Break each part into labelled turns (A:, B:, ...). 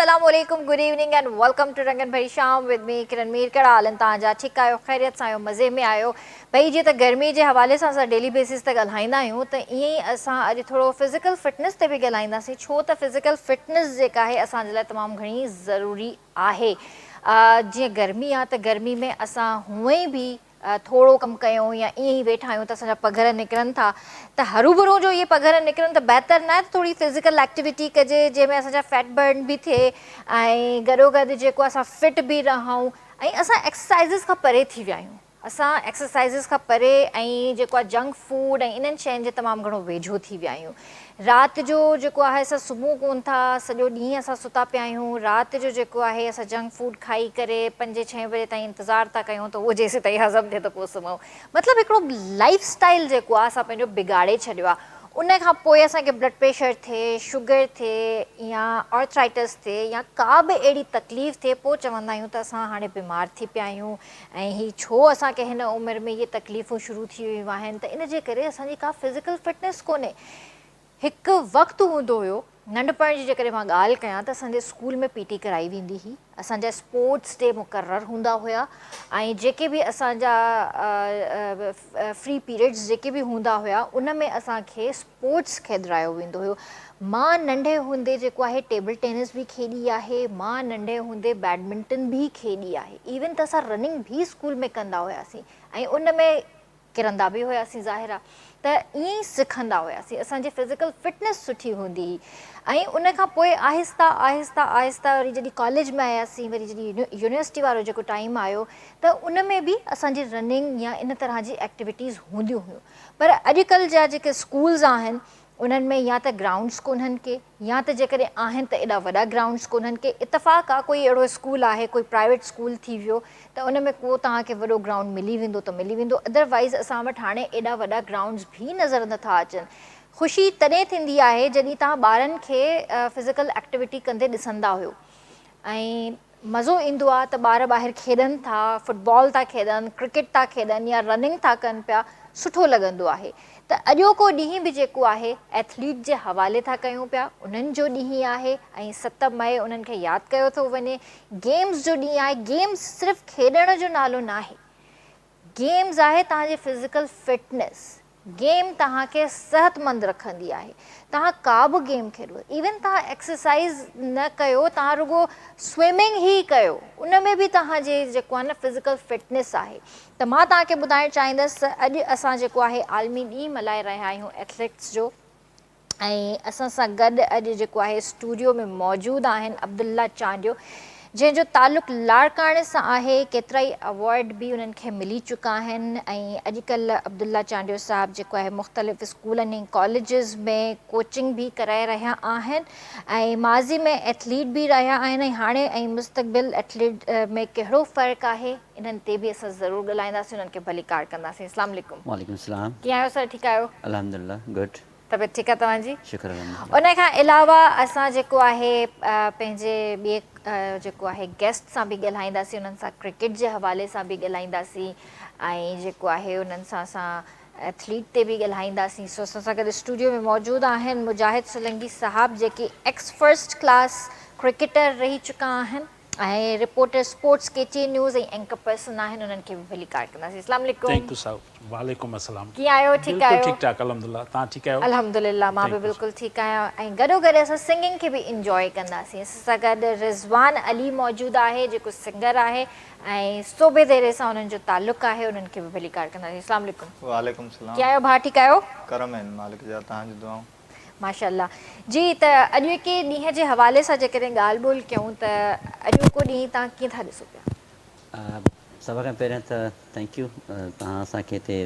A: Assalamualaikum, good evening and welcome to Rangan Bhari Sham with me Kiran Mir कड़ा हालनि तव्हांजा ठीकु आहियो ख़ैरियत सां आहियो मज़े में आहियो भई जीअं त गर्मी जे हवाले सां असां डेली बेसिस ते ॻाल्हाईंदा आहियूं त ईअं ई असां अॼु थोरो फिज़िकल फिटनेस ते बि ॻाल्हाईंदासीं छो त फिज़िकल फिटनेस जेका आहे असांजे लाइ तमामु घणी ज़रूरी आहे जीअं गर्मी आहे त गर्मी में असां हूअं ई बि थोरो कमु कयूं या ईअं ई वेठा आहियूं त असांजा पघर निकिरनि था त हरूभरू जो इहे पघर निकिरनि त बहितरु न आहे थोरी फिज़िकल एक्टिविटी कजे जंहिंमें असांजा फैट बर्न बि थिए ऐं गॾोगॾु जेको असां फिट बि रहूं ऐं असां एक्सरसाइज़िस खां परे थी विया आहियूं असां एक्सरसाइज़िस खां परे ऐं जेको आहे जंक फूड ऐं इन्हनि शयुनि जे तमामु घणो वेझो थी विया आहियूं राति जो जेको आहे असां सुम्हूं कोन था सॼो ॾींहुं असां सुता पिया आहियूं राति जो जेको आहे असां जंक फूड खाई करे 5-6 बजे ताईं इंतज़ारु था कयूं त उहो जेसीं ताईं हज़म थिए त पोइ सुम्हूं मतिलबु हिकिड़ो लाइफ स्टाइल जेको आहे असां पंहिंजो बिगाड़े छॾियो आहे उन खां पोइ असांखे ब्लड प्रेशर थिए शुगर थिए या ऑर्थराइटिस थिए या का बि अहिड़ी तकलीफ़ थिए पोइ चवंदा आहियूं त असां हाणे बीमार थी पिया आहियूं ऐं हीअ छो असांखे हिन उमिरि में इहे तकलीफ़ूं शुरू थी वियूं आहिनि त इन जे करे असांजी का फिज़िकल फिटनेस कोन्हे हिकु वक़्तु हूंदो हुयो नंढपण जी जेकॾहिं मां ॻाल्हि कयां त असांजे स्कूल में पीटी कराई वेंदी हुई असांजा स्पोर्ट्स डे मुक़ररु हूंदा हुया ऐं जेके बि असांजा फ्री पीरियड्स जेके बि हूंदा हुया उन में असांखे स्पोर्ट्स खेॾायो वेंदो हुयो मां नंढे हूंदे जेको आहे टेबल टेनिस बि खेॾी आहे मां नंढे हूंदे बैडमिंटन बि खेॾी आहे इवन त असां रनिंग बि स्कूल में कंदा हुआसीं ऐं उन में किरंदा बि हुआसीं ज़ाहिर आहे त ईअं ई सिखंदा हुआसीं असांजी फिज़िकल फिटनेस सुठी हूंदी हुई ऐं उन खां पोइ आहिस्ता आहिस्ता आहिस्ता वरी जॾहिं कॉलेज में आयासीं वरी जॾहिं यूनिवर्सिटी वारो जेको टाइम आयो त उन में बि असांजी रनिंग या इन तरह जी एक्टिविटीज़ हूंदियूं हुयूं पर अॼुकल्ह जा जेके स्कूल्स आहिनि उन्हनि में या त ग्राउंड्स कोन्हनि के या त जेकॾहिं आहिनि त एॾा वॾा ग्राउंड्स कोन्हनि के इतफ़ाक़ आहे कोई अहिड़ो स्कूल आहे कोई प्राइवेट स्कूल थी वियो त उन में को तव्हांखे वॾो ग्राउंड मिली वेंदो त मिली वेंदो अदरवाइज़ असां वटि हाणे एॾा वॾा ग्राउंड्स बि नज़र नथा अचनि ख़ुशी तॾहिं थींदी आहे जॾहिं तव्हां ॿारनि खे फिज़िकल एक्टिविटी कंदे ॾिसंदा हुयो ऐं मज़ो ईंदो आहे त ॿार ॿाहिरि खेॾनि था फुटबॉल था खेॾनि क्रिकेट था खेॾनि या रनिंग था कनि पिया सुठो लॻंदो आहे त अॼोको ॾींहुं बि जेको आहे एथलीट जे हवाले था कयूं पिया उन्हनि जो ॾींहुं आहे ऐं 7 मई उन्हनि खे यादि कयो थो वञे गेम्स जो ॾींहुं आहे गेम्स सिर्फ़ु खेॾण जो नालो न आहे गेम्स आहे तव्हांजी फिज़िकल फिटनेस गेम तव्हांखे सिहतमंद रखंदी आहे तव्हां का बि गेम खेॾो इवन तव्हां एक्सरसाइज़ न कयो तव्हां रुगो स्विमिंग ई कयो उन में बि तव्हांजे जेको आहे न फिज़िकल फिटनेस आहे त मां तव्हांखे ॿुधाइणु चाहींदसि अॼु असां जेको आहे आलमी ॾींहुं मल्हाए रहिया आहियूं एथलेटिक्स जो ऐं असां सां गॾु अॼु जेको आहे स्टूडियो में मौजूदु आहिनि अब्दुल्ला चांडियो जंहिंजो तालुक़ु लाड़काणे सां आहे केतिरा ई अवॉर्ड बि उन्हनि खे मिली चुका आहिनि ऐं अॼुकल्ह अब्दुल्ला चांडियो साहिबु जेको आहे मुख़्तलिफ़ स्कूलनि ऐं कॉलेजिस में कोचिंग बि कराए रहिया आहिनि ऐं माज़ी में एथलीट बि रहिया आहिनि ऐं हाणे ऐं मुस्तक़बिल एथलीट में कहिड़ो फ़र्क़ु आहे इन्हनि ते बि असां ज़रूरु ॻाल्हाईंदासीं उन्हनि खे भली कार कंदासीं अस्सलाम वालेकुम
B: वालेकुम सलाम
A: कीअं आहियो सर ठीकु आहियो
B: अल्हम्दुलिल्लाह गुड
A: तबियत ठीकु आहे तव्हांजी
B: शुक्र
A: उन खां अलावा असां जेको आहे पंहिंजे ॿिए जेको आहे गेस्ट सां बि ॻाल्हाईंदासीं उन्हनि सां क्रिकेट जे हवाले सां बि ॻाल्हाईंदासीं ऐं जेको आहे उन्हनि सां असां एथलीट ते बि ॻाल्हाईंदासीं सो असां सां गॾु स्टूडियो में मौजूदु आहिनि मुजाहिद सोलंकी साहब जेके एक्स फर्स्ट क्लास क्रिकेटर रही चुका आहिनि ऐं रिपोर्टर स्पोर्ट्स KTN न्यूज़ ऐं एंकर पर्सन आहिनि उन्हनि खे बि भली कार कंदासीं अस्सलाम वालेकुम
C: थैंक यू साहब वालेकुम अस्सलाम
A: कीअं आहियो ठीकु आहियो
C: ठीक ठाक अल्हम्दुलिल्लाह तव्हां ठीकु आहियो
A: अल्हम्दुलिल्लाह मां बि बिल्कुलु ठीकु आहियां ऐं गॾोगॾु असां सिंगिंग खे बि इंजॉय कंदासीं असां सां गॾु रिज़वान अली मौजूदु आहे जेको सिंगर आहे ऐं सोबे देरे सां उन्हनि जो तालुक़ु आहे उन्हनि खे बि भली कार कंदासीं अस्सलाम वालेकुम
D: वालेकुम सलाम
A: कीअं आहियो भाउ ठीकु आहियो
D: करम आहिनि मालिक जा तव्हांजी दुआऊं
A: माशाअल्लाह जी त अॼोके ॾींहं जे हवाले सां जेकॾहिं ॻाल्हि ॿोल कयूं त अॼोको ॾींहुं तव्हां कीअं था ॾिसो पिया
B: सभ खां पहिरियों त थैंक यू तव्हां असांखे हिते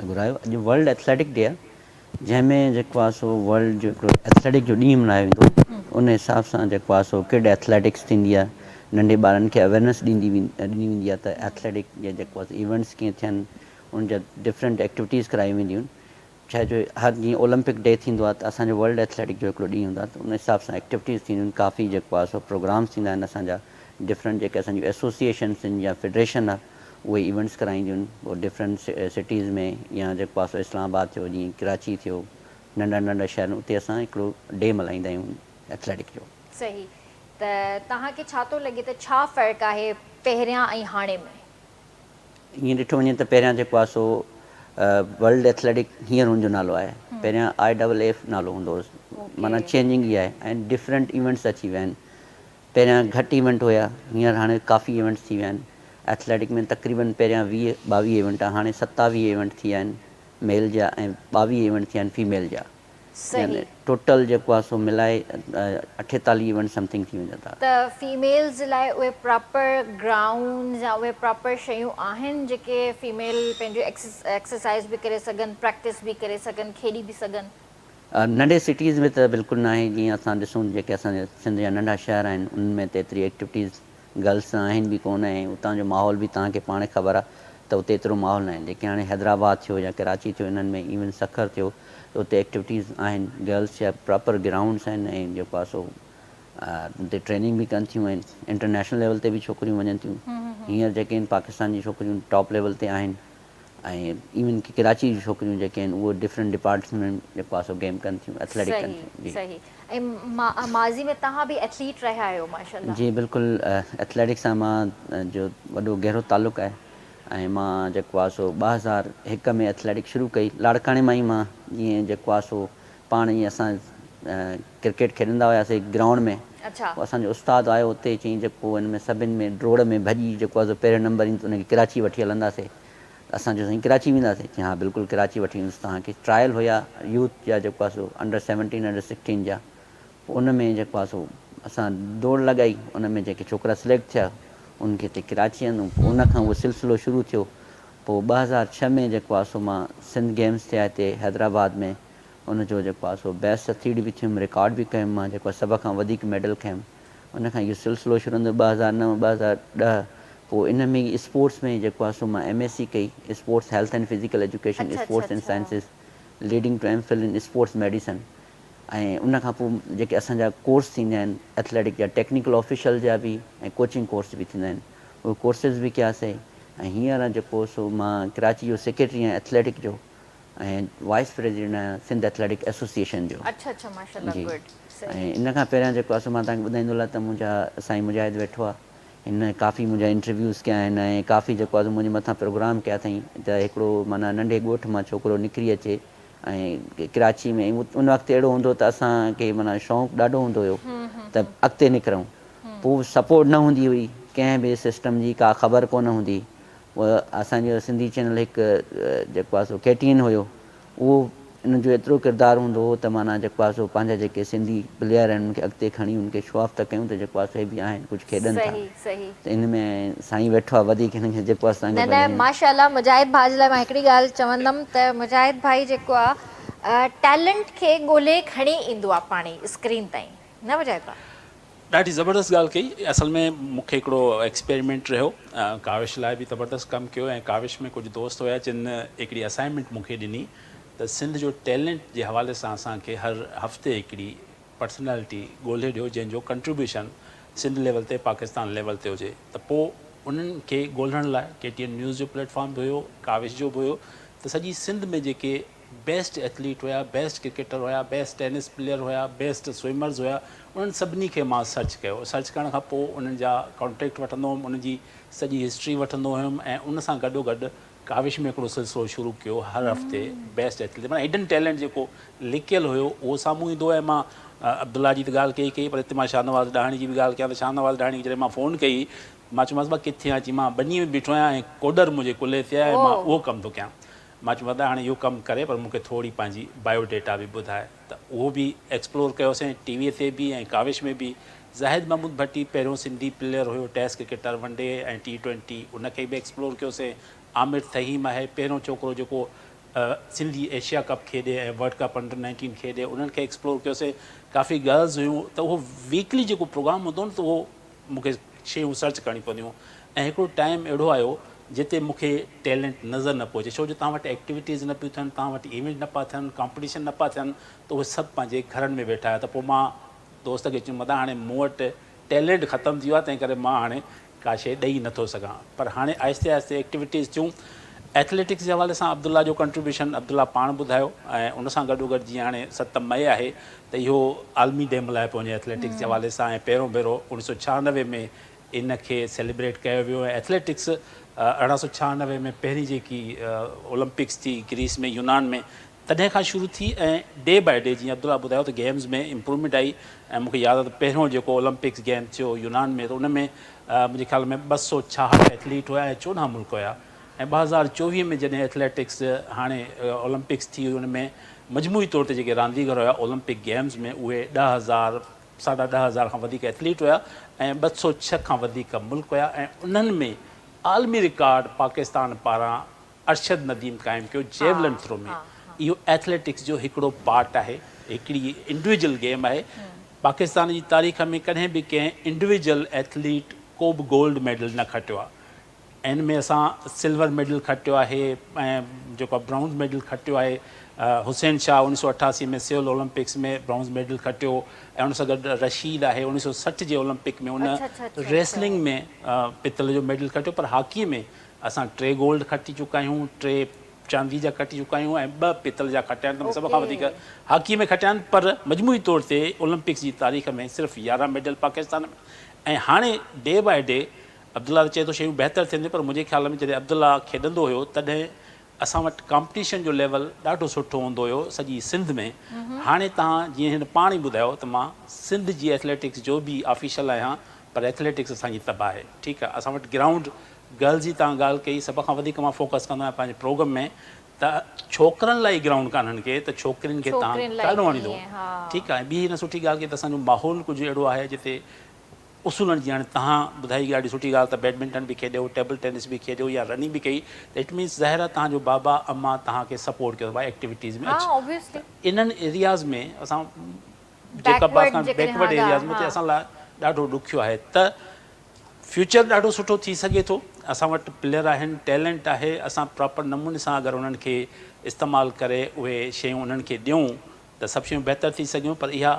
B: घुरायो अॼु वर्ल्ड एथलेटिक डे आहे जंहिंमें जेको आहे सो वर्ल्ड जो हिकिड़ो एथलेटिक जो ॾींहुं मल्हायो वेंदो उन हिसाब सां जेको आहे सो किड एथलेटिक्स थींदी आहे नंढे ॿारनि खे अवेयरनेस ॾिनी वेंदी आहे त एथलेटिक जा जेको आहे इवेंट्स कीअं थियनि उनजा डिफरेंट एक्टिविटीज़ कराई वेंदियूं आहिनि छा जो हर जीअं ओलंपिक डे थींदो आहे त असांजो वर्ल्ड एथलेटिक जो हिकिड़ो ॾींहुं हूंदो आहे त उन हिसाब सां एक्टिविटीज़ थींदियूं आहिनि काफ़ी जेको आहे सो प्रोग्राम्स थींदा आहिनि असांजा डिफरेंट जेके असांजूं एसोसिएशन्स आहिनि या फेडरेशन आहे उहे इवेंट्स कराईंदियूं आहिनि पोइ डिफरेंट सिटीज़ में या जेको आहे सो इस्लामाबाद थियो जीअं कराची थियो नंढा नंढा शहर उते असां हिकिड़ो डे मल्हाईंदा आहियूं एथलेटिक जो
A: सही त तव्हांखे छा थो लॻे त छा फ़र्क़ु आहे पहिरियां ऐं हाणे में?
B: ईअं ॾिठो वञे त पहिरियां जेको आहे सो वर्ल्ड एथलेटिक हींअर हुनजो नालो आहे, पहिरियां IAAF नालो हूंदो हुओ, माना चेंजिंग ई आहे ऐं डिफरेंट इवेंट्स अची विया आहिनि। पहिरियां घटि इवेंट हुया, हींअर हाणे काफ़ी इवेंट्स थी विया आहिनि। एथलेटिक में तक़रीबन पहिरियां 20-22 इवेंट, हाणे 27 इवेंट थी विया आहिनि मेल जा ऐं 22 इवेंट थी विया आहिनि फीमेल जा।
A: सही।
B: टोटल जेको आहे सो मिलाए 48 इवेंट समथिंग थी वञनि था।
A: त फीमेल्स लाइ उहे प्रॉपर ग्राउंड या उहे प्रॉपर शयूं आहिनि जेके फीमेल पंहिंजो एक्सरसाइज़ बि करे सघनि, प्रैक्टिस बि करे सघनि, खेॾी बि सघनि?
B: नंढे सिटीज़ में त बिल्कुलु न आहे। जीअं असां ॾिसूं जेके असांजे सिंध जा नंढा शहर आहिनि उनमें त एतिरी एक्टिविटीज़ गर्ल्स आहिनि बि कोन, ऐं उतां जो माहौल बि तव्हांखे पाण ख़बर आहे त उते एतिरो माहौल न आहे। जेके हाणे हैदराबाद थियो या कराची थियो, इन्हनि में इवन सखर थियो, त उते एक्टिविटीज़ आहिनि, गर्ल्स जा प्रॉपर ग्राउंड्स आहिनि ऐं जेको आहे सो उते ट्रेनिंग बि कनि थियूं आहिनि। इंटरनेशनल लेवल ते बि छोकिरियूं वञनि थियूं। हींअर जेके आहिनि पाकिस्तान जी छोकिरियूं टॉप लेवल ते आहिनि, ऐं इवन की कराची जी छोकिरियूं जेके आहिनि उहे डिफरेंट डिपार्टमेंट जेको आहे सो गेम कनि थियूं, एथलेटिक कनि थियूं।
A: सही। ऐं माज़ी में तव्हां बि एथलीट रहिया आहियो माशाल्लाह।
B: जी बिल्कुलु, एथलेटिक सां मां जो वॾो गहरो तालुक़ु आहे ऐं मां जेको आहे सो 2001 में एथलेटिक शुरू कई, लाड़काणे मां ई मां जीअं जेको आहे सो पाण ई असां क्रिकेट खेॾंदा हुआसीं ग्राउंड में।
A: अच्छा।
B: पोइ असांजो उस्तादु आयो उते, चईं जेको हिन में सभिनि में ड्रोड़ में भॼी जेको आहे सो पहिरियों नंबर ईंदो उनखे कराची वठी हलंदासीं। असां जो साईं कराची वेंदासीं, चई हा बिल्कुलु कराची वठी वेंदुसि तव्हांखे। ट्रायल हुया यूथ जा जेको आहे सो अंडर-17 अंडर-16 जा। पोइ उन में जेको आहे सो असां दौड़ लॻाई, उन में जेके छोकिरा सिलेक्ट थिया उनखे हिते कराची आंदूं। पोइ उनखां उहो सिलसिलो शुरू थियो। पोइ 2006 में जेको आहे सो मां सिंध गेम्स थिया हिते हैदराबाद में, उनजो जेको आहे सो बेस्ट एथलीट बि थियुमि, रिकॉर्ड बि कयुमि मां, जेको आहे सभ खां वधीक मेडल खयुमि। उनखां इहो सिलसिलो शुरू हूंदो 2009 2010। पोइ इन में ई स्पोर्ट्स में जेको आहे सो मां MSc कई, sports health and physical education, sports and sciences, leading to MPhil in sports medicine. ऐं उनखां पोइ जेके असांजा कोर्स थींदा आहिनि एथलेटिक जा, टेक्निकल ऑफिशियल जा बि ऐं कोचिंग कोर्स बि थींदा आहिनि, उहे कोर्सिस बि कयासीं। ऐं हींअर जेको सो मां कराची जो सेक्रेटरी आहियां एथलेटिक जो ऐं वाइस प्रेसिडेंट आहियां सिंध एथलेटिक एसोसिएशन जो।
A: अच्छा अच्छा, माशाल्लाह,
B: जी।
A: गुड।
B: ऐं इन खां पहिरियां जेको आहे सो मां तव्हांखे ॿुधाईंदो लाइ त मुंहिंजा साईं मुजाहिद वेठो आहे, हिन काफ़ी मुंहिंजा इंटरव्यूज़ कया आहिनि ऐं काफ़ी जेको आहे मुंहिंजे मथां प्रोग्राम कया अथई त हिकिड़ो माना नंढे ॻोठ मां छोकिरो निकिरी अचे ऐं कराची में। उन वक़्तु अहिड़ो हूंदो त असांखे माना शौक़ु ॾाढो हूंदो हुयो त अॻिते निकिरूं। पोइ सपोर्ट न हूंदी हुई कंहिं बि सिस्टम जी, का ख़बर कोन हूंदी। उहा असांजो सिंधी चैनल हिकु जेको आहे सो KTN हुयो, उहो इन जो एतिरो किरदारु हूंदो हो त माना जेको आहे सो पंहिंजा जेके सिंधी प्लेयर आहिनि उनखे अॻिते खणी उनखे शो ऑफ त कयूं त जेको आहे सो बि आहिनि, कुझु खेॾनि था। त इन में साईं वेठो आहे वधीक हिनखे जेको आहे असांखे
A: न न माशाल्लाह। मुजाहिद भाउ जे लाइ मां हिकिड़ी ॻाल्हि चवंदमि त मुजाहिद भाई जेको आहे टैलेंट खे ॻोल्हे खणी ईंदो आहे पाणे स्क्रीन ताईं, न मुजाहिद भाउ?
C: ॾाढी ज़बरदस्त ॻाल्हि कई। असल में मूंखे हिकिड़ो एक्सपेरिमेंट रहियो, काविश लाइ बि ज़बरदस्त कमु कयो ऐं काविश में कुझु दोस्त हुया जिन हिकिड़ी असाइनमेंट मूंखे ॾिनी त सिंध जो टैलेंट जे हवाले सां असांखे हर हफ़्ते हिकिड़ी पर्सनैलिटी ॻोल्हे ॾियो जंहिंजो कंट्रीब्यूशन सिंध लेवल ते पाकिस्तान लेवल ते हुजे। त पोइ उन्हनि खे ॻोल्हण लाइ KTN न्यूज़ जो प्लेटफॉर्म बि हुयो, काविश जो बि हुयो। त सॼी सिंध में जेके बेस्ट एथलीट हुया, बेस्ट क्रिकेटर हुया, बेस्ट टेनिस प्लेयर हुया, बेस्ट स्विमर्स हुया, उन्हनि सभिनी खे मां सर्च कयो। सर्च करण खां पोइ उन्हनि जा कॉन्टेक्ट वठंदो हुउमि, उनजी सॼी हिस्ट्री वठंदो हुयुमि ऐं उन सां गॾोगॾु काविश में हिकिड़ो सिलसिलो शुरू कयो हर हफ़्ते बेस्ट एथलीट, माना हिडन टैलेंट जेको लिकियल हुयो उहो साम्हूं ईंदो। ऐं मां अब्दुल्ला जी त ॻाल्हि कई पर हिते मां शाहनवाज़ ॾाहणी जी बि ॻाल्हि कयां त शाहनवाज़ ॾाहणी जॾहिं मां फ़ोन कई, मां चयोमांसि भाउ किथे आहीं? मां बनी में बीठो आहियां ऐं कोडर मुंहिंजे कुल्हे ते आहे ऐं मां उहो कमु थो कयां। मां चयोमांसि हाणे इहो कमु करे पर मूंखे थोरी पंहिंजी बायोडेटा बि ॿुधाए। त उहो बि एक्सप्लोर कयोसीं टीवीअ ते बि ऐं काविश में बि। ज़ाहिद महमूद भट्टी पहिरियों सिंधी प्लेयर हुयो, टेस्ट क्रिकेटर, वनडे ऐं T20, उनखे बि एक्सप्लोर कयोसीं। आमिर तहीम आहे पहिरियों छोकिरो जेको सिंधी एशिया कप खेॾे ऐं वर्ल्ड कप अंडर-19 खेॾे, उन्हनि खे एक्सप्लोर कयोसीं। काफ़ी गर्ल्स हुयूं त उहो वीकली जेको प्रोग्राम हूंदो न त उहो मूंखे शयूं सर्च करणी पवंदियूं। ऐं हिकिड़ो टाइम अहिड़ो आयो जिते मूंखे टैलेंट नज़र न पियो अचे, छो जो तव्हां वटि एक्टिविटीज़ न पियूं थियनि, तव्हां वटि इवेंट न पिया थियनि, कॉम्पिटिशन न पिया थियनि, त उहे सभु पंहिंजे घरनि में वेठा हुया। त पोइ मां दोस्त खे चयुमि हाणे मूं वटि टैलेंट ख़तमु थी वियो आहे, तंहिं करे मां हाणे का शइ ॾेई नथो सघां। पर हाणे आहिस्ते आहिस्ते एक्टिविटीज़ थियूं एथलेटिक्स जे हवाले सां अब्दुल्ला जो कंट्रीब्यूशन अब्दुल्ला पाण ॿुधायो ऐं उन सां गॾोगॾु जीअं हाणे 7 मई आहे त इहो आलमी डे मल्हाइबो वञे एथलेटिक्स जे हवाले सां ऐं पहिरों भेरो 1996 में इन खे सेलिब्रेट कयो वियो ऐं एथलेटिक्स 1896 में पहिरीं जेकी ओलंपिक्स थी ग्रीस में यूनान में तॾहिं खां शुरू थी ऐं डे बाय डे जीअं अब्दुल्ला ॿुधायो त गेम्स में इम्प्रूवमेंट आई ऐं मूंखे यादि आहे त पहिरियों जेको ओलंपिक्स गेम थियो यूनान में त उन में मुंहिंजे ख़्याल में 266 एथलीट हुआ ऐं 14 मुल्क हुया ऐं 2024 में जॾहिं एथलेटिक्स हाणे ओलंपिक्स थी हुई उन में मजमूई तौर ते जेके रांदीगर हुया ओलंपिक गेम्स में उहे 10,000 10,500 खां वधीक एथलीट हुया ऐं 206 खां वधीक मुल्क हुया ऐं उन्हनि में आलमी रिकॉर्ड पाकिस्तान पारां अरशद नदीम क़ाइमु कयो जेवलिन थ्रो में इहो एथलेटिक्स जो हिकिड़ो पार्ट आहे हिकिड़ी इंडिविजुअल गेम आहे पाकिस्तान जी तारीख़ में कॾहिं बि कंहिं इंडिविजुअल एथलीट को बि गोल्ड मेडल न खटियो आहे इन में असां सिल्वर मेडल खटियो आहे ऐं जेको ब्राउन्स मेडल खटियो आहे हुसैन शाह 1988 में सियोल ओलंपिक्स में ब्राउन्स मेडल खटियो ऐं उन सां गॾु रशीद आहे 1960 जे ओलंपिक में उन रेसलिंग में पितल जो मेडल खटियो पर हॉकीअ में असां 3 गोल्ड खटी चुका आहियूं 3 चांदी जा खटी चुका आहियूं ऐं 2 पितल जा खटिया आहिनि सभ खां वधीक हॉकीअ में खटिया आहिनि पर मजमूई तौर ते ओलंपिक्स जी तारीख़ में सिर्फ़ु 11 मेडल पाकिस्तान में ऐं हाणे डे बाय डे अब्दुल्ला चए थो शयूं बहितर थींदियूं पर मुंहिंजे ख़्याल में जॾहिं अब्दुल्ला खेॾंदो हुयो तॾहिं असां वटि कॉम्पिटिशन जो लेवल ॾाढो सुठो हूंदो हुयो सॼी सिंध में हाणे तव्हां जीअं हिन पाण ई ॿुधायो त मां सिंध जी एथलेटिक्स जो बि ऑफिशियल आहियां पर एथलेटिक्स असांजी तबाह आहे ठीकु आहे असां वटि ग्राउंड गर्ल्स जी तव्हां ॻाल्हि कई सभ खां वधीक मां फोकस कंदो आहियां पंहिंजे प्रोग्राम में त छोकिरनि लाइ ग्राउंड कान्हनि खे त छोकिरियुनि खे तव्हां काॾो आणींदो ठीकु आहे ॿी हिन सुठी ॻाल्हि की त असांजो माहौल कुझु अहिड़ो आहे जिते उसूलनि जी हाणे तव्हां ॿुधाई ॾाढी सुठी ॻाल्हि त बैडमिंटन बि खेॾियो टेबल टेनिस बि खेॾियो या रनिंग बि कई त इट मीन्स ज़ाहिर आहे तव्हांजो बाबा अम्मा तव्हांखे सपोर्ट कयो भाई एक्टिविटीज़ में इन्हनि एरियाज़ में असां जेका बैकवर्ड एरियाज़ में असां लाइ ॾाढो ॾुखियो आहे त फ्यूचर ॾाढो सुठो थी सघे थो असां वटि प्लेयर आहिनि टैलेंट आहे असां प्रॉपर नमूने सां अगरि उन्हनि खे इस्तेमालु करे उहे शयूं उन्हनि खे ॾियूं त सभु शयूं बहितर थी सघियूं पर इहा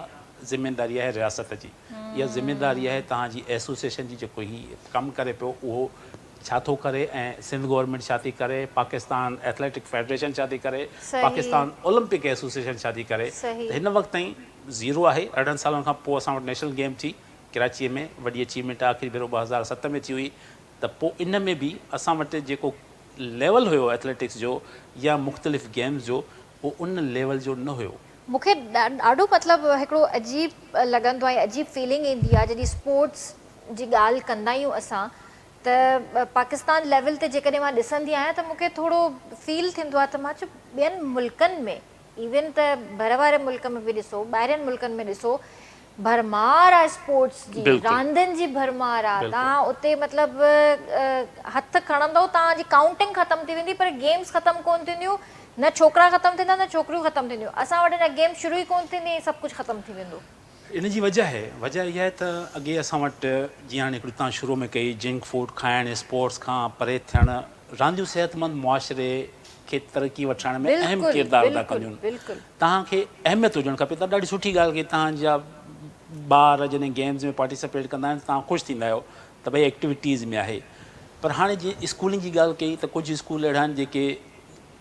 C: ज़िमेदारी आहे रियासत जी इहा ज़िमेदारी आहे तव्हांजी एसोसिएशन जी जेको हीउ कमु करे पियो उहो छा थो करे ऐं सिंध गवर्नमेंट छा थी करे पाकिस्तान एथलेटिक फेडरेशन छा थी करे पाकिस्तान ओलंपिक एसोसिएशन छा थी करे त हिन वक़्त ताईं ज़ीरो आहे 18 सालनि खां पोइ असां वटि नेशनल गेम थी कराचीअ में वॾी अचीवमेंट आख़िरी भेरो 2007 में थी हुई त पोइ इन में बि असां वटि जेको लेवल हुयो एथलेटिक्स जो या मुख़्तलिफ़ गेम्स जो उहो उन लेवल जो न हुयो
A: मूंखे ॾाढो मतिलबु हिकिड़ो अजीब लॻंदो आहे अजीब फीलिंग ईंदी आहे जॾहिं स्पोर्ट्स जी ॻाल्हि कंदा आहियूं असां त पाकिस्तान लेवल ते जेकॾहिं मां ॾिसंदी आहियां त मूंखे थोरो फील थींदो आहे त मां चयो ॿियनि मुल्कनि में इवन त भर वारे मुल्क में बि ॾिसो ॿाहिरिनि मुल्कनि में ॾिसो भरमार आहे स्पोर्ट्स जी रांदियुनि जी भरमार आहे तव्हां उते मतिलबु हथु खणंदव तव्हांजी काउंटिंग ख़तमु थी वेंदी पर गेम्स ख़तमु कोन थींदियूं न छोकिरा ख़तमु थींदा न छोकिरियूं ख़तमु थींदियूं असां वटि न गेम शुरू ई कोन थींदी ऐं सभु कुझु ख़तमु थी वेंदो
C: इन जी वजह इहा आहे त अॻे असां वटि जीअं हाणे हिकिड़ी तव्हां शुरू में कई जंक फूड खाइणु स्पोर्ट्स खां परे थियणु रांदियूं सिहतमंद मुआशिरे खे तरक़ी वठण में अहम किरदारु अदा कंदियूं आहिनि तव्हांखे अहमियत हुजणु खपे त ॾाढी सुठी ॻाल्हि की तव्हांजा ॿार जॾहिं गेम्स में पार्टिसिपेट कंदा आहिनि तव्हां ख़ुशि थींदा आहियो त भई एक्टिविटीज़ में आहे पर हाणे जीअं स्कूलिंग जी ॻाल्हि कई त कुझु स्कूल अहिड़ा आहिनि जेके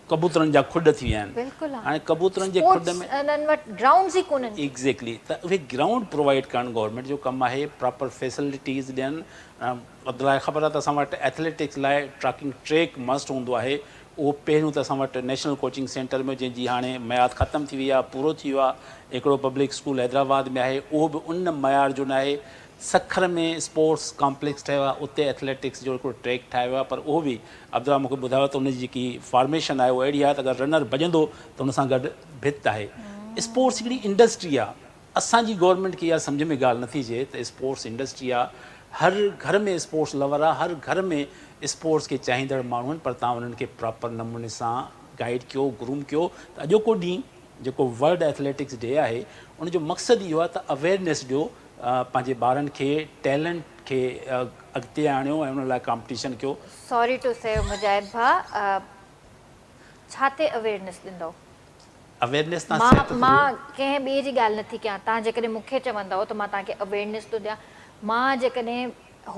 C: कबूतरनि जा खुड थी विया आहिनि हाणे कबूतरनि जे खुड में एग्ज़ैक्टली त उहे ग्राउंड प्रोवाइड करणु गवर्नमेंट जो कमु आहे प्रॉपर फैसिलिटीज़ ॾियनि अब्दुल्ला ख़बर आहे त असां वटि एथलेटिक्स लाइ ट्रैकिंग ट्रैक मस्ट हूंदो आहे उहो पहिरियों त असां वटि नेशनल कोचिंग सेंटर में जंहिंजी हाणे मयाद ख़तमु थी वई आहे पूरो थी वियो आहे हिकिड़ो पब्लिक स्कूल हैदराबाद में आहे उहो बि उन मयार जो न आहे सखर में स्पोर्ट्स कॉम्प्लेक्स ठहियो आहे उते एथलेटिक्स जो हिकिड़ो ट्रैक ठाहियो आहे पर उहो बि अब्दुल्ला मूंखे ॿुधायो त उनजी जेकी फॉर्मेशन आहे उहा अहिड़ी आहे त अगरि रनर भॼंदो त उन सां गॾु भित आहे स्पोर्ट्स हिकिड़ी इंडस्ट्री आहे असांजी गवर्नमेंट खे इहा सम्झ में ॻाल्हि नथी अचे त स्पोर्ट्स इंडस्ट्री आहे हर घर में स्पोर्ट्स लवर आहे हर घर में स्पोर्ट्स खे चाहींदड़ माण्हू आहिनि पर तव्हां उन्हनि खे प्रॉपर नमूने सां गाइड कयो ग्रूम कयो त अॼोको ॾींहुं जेको वर्ल्ड एथलेटिक्स डे आहे उनजो मक़सदु इहो आहे त अवेयरनेस ॾियो पंहिंजे ॿारनि खे टैलेंट खे अॻिते आणियो ऐं उन लाइ कॉम्पिटिशन कयो
A: सॉरी टू से मुजाहिद भाउ छा ते अवेयरनेस ॾींदव
C: अवेयरनेस
A: मां कंहिं ॿिए जी ॻाल्हि नथी कयां तव्हां जेकॾहिं मूंखे चवंदव त मां तव्हांखे अवेयरनेस थो ॾियां मां जेकॾहिं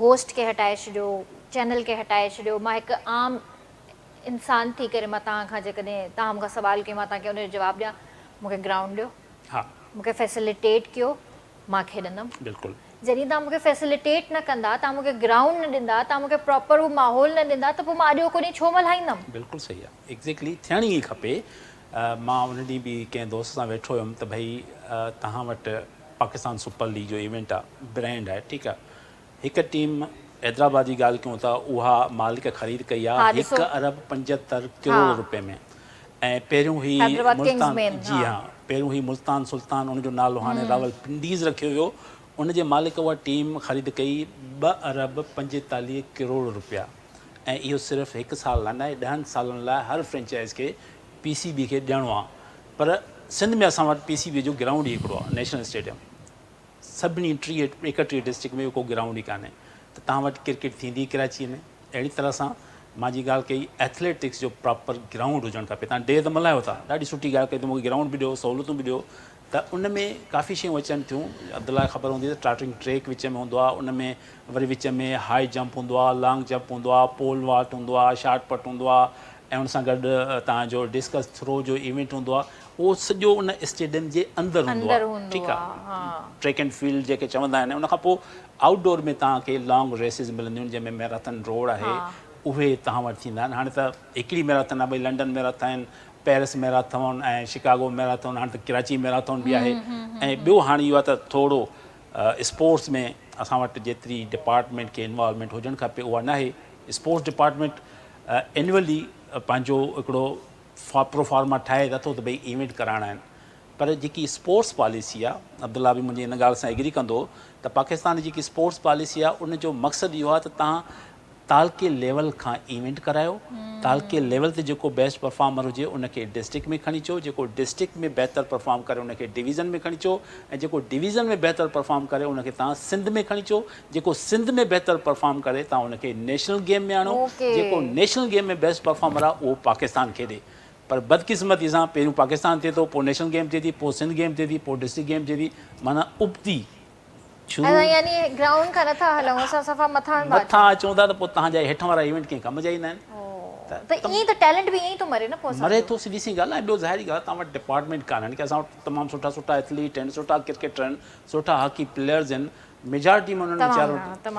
A: होस्ट खे हटाए छॾियो चैनल खे हटाए छॾियो मां हिकु आम इंसान थी करे मां तव्हां खां जेकॾहिं तव्हां मूंखां सुवाल कयो मां तव्हांखे उनजो जवाबु ॾियां, मूंखे ग्राउंड ॾियो,
C: हा
A: मूंखे फैसिलिटेट कयो, मां खेॾंदमि।
C: बिल्कुलु
A: जॾहिं तव्हां मूंखे फैसिलिटेट न कंदा, तव्हां मूंखे ग्राउंड न ॾींदा, तव्हां मूंखे प्रॉपर हू माहौल न ॾींदा, त पोइ मां अॼु को ॾींहुं छो मल्हाईंदमि?
C: बिल्कुलु सही आहे, एग्ज़ैक्टली थियण ई खपे। मां उन ॾींहुं बि कंहिं दोस्त सां वेठो हुयुमि त भई तव्हां वटि पाकिस्तान सुपर लीग जो इवेंट आहे, ब्रांड आहे, ठीकु आहे, हिकु टीम हैदराबाद जी ॻाल्हि कयूं था, उहा मालिक ख़रीद कई
A: हा,
C: आहे
A: ॾिसो।
C: 1 अरब 75 करोड़ रुपए में, ऐं पहिरियों ई
A: हैदराबाद
C: मुल्तान,
A: किंग्समैन,
C: जी
A: हा।
C: हाँ, पहिरियों ई मुल्तान सुल्तान उनजो नालो हाणे रावलपिंडीज़ रखियो वियो, उनजे मालिक उहा टीम ख़रीद कई 2 अरब 45 करोड़ रुपया, ऐं इहो सिर्फ़ु हिकु साल लाइ न आहे, 10 सालनि लाइ हर फ्रेंचाइज़ खे PCB खे ॾियणो आहे। पर सिंध में असां वटि PCB जो ग्राउंड ई हिकिड़ो आहे, नेशनल स्टेडियम, सभिनी 31 डिस्ट्रिक्ट में को ग्राउंड ई कान्हे। त तव्हां वटि क्रिकेट थींदी कराची में, अहिड़ी तरह सां मां जी ॻाल्हि कई एथलेटिक्स जो प्रॉपर ग्राउंड हुजणु खपे। तव्हां डे त मल्हायो था, ॾाढी सुठी ॻाल्हि कई, त मूंखे ग्राउंड बि ॾियो, सहूलियतूं बि ॾियो, त उन में काफ़ी शयूं अचनि थियूं। अब्दुल्ला ख़बर हूंदी त स्टार्टिंग ट्रैक विच में हूंदो आहे, उन में वरी विच में हाई जंप हूंदो आहे, लॉन्ग जंप हूंदो आहे, पोल वाल्ट हूंदो आहे, शॉट पट हूंदो आहे, ऐं उन सां गॾु तव्हांजो डिस्कस थ्रो जो इवेंट हूंदो आहे, उहो सॼो उन स्टेडियम जे अंदरि हूंदो आहे, ठीकु आहे, ट्रैक एंड फील्ड जेके चवंदा आहिनि। उनखां पोइ आउटडोर में तव्हांखे लॉन्ग रेसिस मिलंदियूं आहिनि, जंहिंमें मैराथन रोड आहे, उहे तव्हां वटि थींदा आहिनि। हाणे त हिकिड़ी मैराथन आहे, भई लंडन मैराथन, पेरिस मैराथन ऐं शिकागो मैराथन, हाणे त कराची मैराथन बि आहे। ऐं ॿियो हाणे इहो आहे त थोरो स्पोर्ट्स में असां वटि जेतिरी डिपार्टमेंट खे इन्वॉल्वमेंट हुजणु खपे उहा न आहे। स्पोर्ट्स डिपार्टमेंट एनुअली पंहिंजो हिकिड़ो प्रोफार्मा ठाहे नथो त भई इवेंट कराइणा आहिनि, पर जेकी स्पोर्ट्स पॉलिसी आहे, अब्दुल्ला बि मुंहिंजी इन ॻाल्हि सां एग्री कंदो, त पाकिस्तान जी जेकी स्पोर्ट्स पॉलिसी आहे उनजो मक़सदु इहो आहे त तव्हां तालके लेवल खां इवेंट करायो, तालके लेवल ते जेको बेस्ट परफॉर्मर हुजे उनखे डिस्ट्रिक्ट में खणी अचो, जेको डिस्ट्रिक्ट में बहितर परफॉर्म करे उनखे डिवीज़न में खणी अचो, ऐं जेको डिवीज़न में बहितर परफॉर्म करे उनखे तव्हां सिंध में खणी अचो, जेको सिंध में बहितर परफॉर्म करे तव्हां उनखे नेशनल गेम में आणो, जेको नेशनल गेम में बेस्ट परफॉर्मर आहे उहो पाकिस्तान खेॾे। पर बदकिस्मती सां पहिरियों पाकिस्तान थिए थो, पोइ नेशनल गेम थिए थी, पोइ सिंध गेम थिए थी, पोइ डिस्ट्रिक्ट गेम थिए थी, माना उबती
A: यानी ग्राउंड खां नथा हलूं, असां सफ़ा मथां
C: अचूं था, त पोइ तव्हांजा हेठि वारा इवेंट कंहिं कम जा ईंदा आहिनि।
A: त ईअं त टैलेंट बि ईअं ई थो मरे न, पोइ
C: मरे थो, सिधी सी ॻाल्हि आहे। ॿियो ज़ाहिरी ॻाल्हि आहे, तव्हां वटि डिपार्टमेंट कान आहिनि, की असां वटि तमामु सुठा सुठा एथलीट आहिनि, सुठा क्रिकेटर आहिनि, सुठा हॉकी प्लेयर्स आहिनि, मेजॉरिटी में उन्हनि वीचारो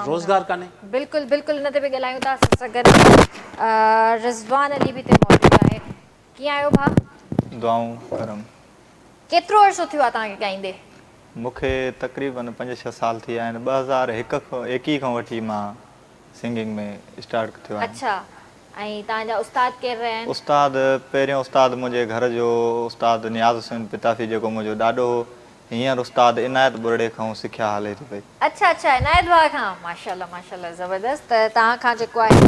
C: रोज़गार कान्हे।
A: बिल्कुलु बिल्कुलु, इन ते बि ॻाल्हायूं था। असां सां गॾु रिज़वान अली बि हिते मौजूदु आहे। कीअं आहियो भाउ?
D: दुआऊं करम।
A: केतिरो अर्सो थियो आहे तव्हांखे ॻाईंदे?
D: मूंखे तक़रीबन 5-6 साल थी विया आहिनि। 2001 खां वठी मां सिंगिंग में स्टार्ट थियो आहे।
A: अच्छा, ऐं तव्हांजा उस्ताद केरु रहिया आहिनि?
D: उस्ताद पहिरियों उस्ताद मुंहिंजे घर जो उस्ताद नियाज़ हुसैन पिताफ़ी, जेको मुंहिंजो ॾाढो हो। हींअर उस्ताद इनायत बुरड़े खां सिखिया हले थी पई।
A: अच्छा अच्छा, इनायत भाउ खां, माशाल्लाह माशाल्लाह, ज़बरदस्त। त तव्हां खां जेको आहे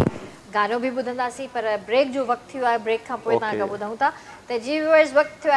A: गानो बि ॿुधंदासीं, पर ब्रेक जो वक़्तु थियो आहे, ब्रेक खां पोइ तव्हां खां ॿुधूं था। त जी व्यूअर्स, वक़्तु थियो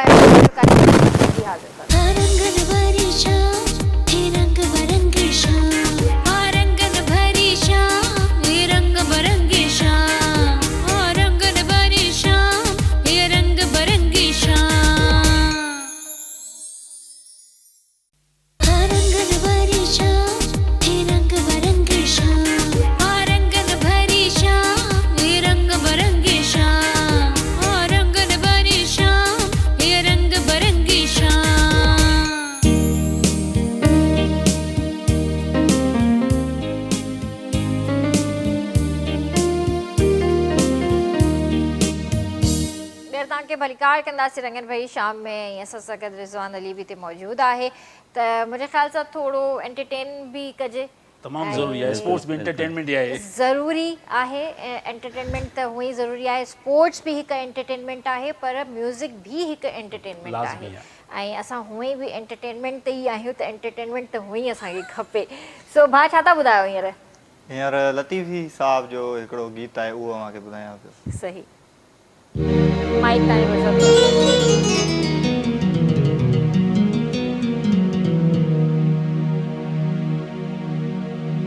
A: भलिकार कंदासीं रंगन भाई शाम में, ऐं असां सां गॾु रिज़वान अली बि हिते मौजूदु आहे। त मुंहिंजे ख़्याल सां थोरो एंटरटेन बि कजे,
C: तमामु ज़रूरी आहे। स्पोर्ट्स बि एंटरटेनमेंट आहे,
A: ज़रूरी आहे। एंटरटेनमेंट त हूअं ई ज़रूरी आहे, स्पोर्ट्स बि हिकु एंटरटेनमेंट आहे, पर म्यूज़िक बि हिकु एंटरटेनमेंट आहे। ऐं असां हूअं ई बि एंटरटेनमेंट ते ई आहियूं, त एंटरटेनमेंट त हूअं ई असांखे खपे। सो भाउ, छा था ॿुधायो हींअर?
D: हींअर लतीफ़ी साहब जो हिकिड़ो गीत आहे, उहो मूंखे ॿुधायां पियो।
A: सही, माइक टाइम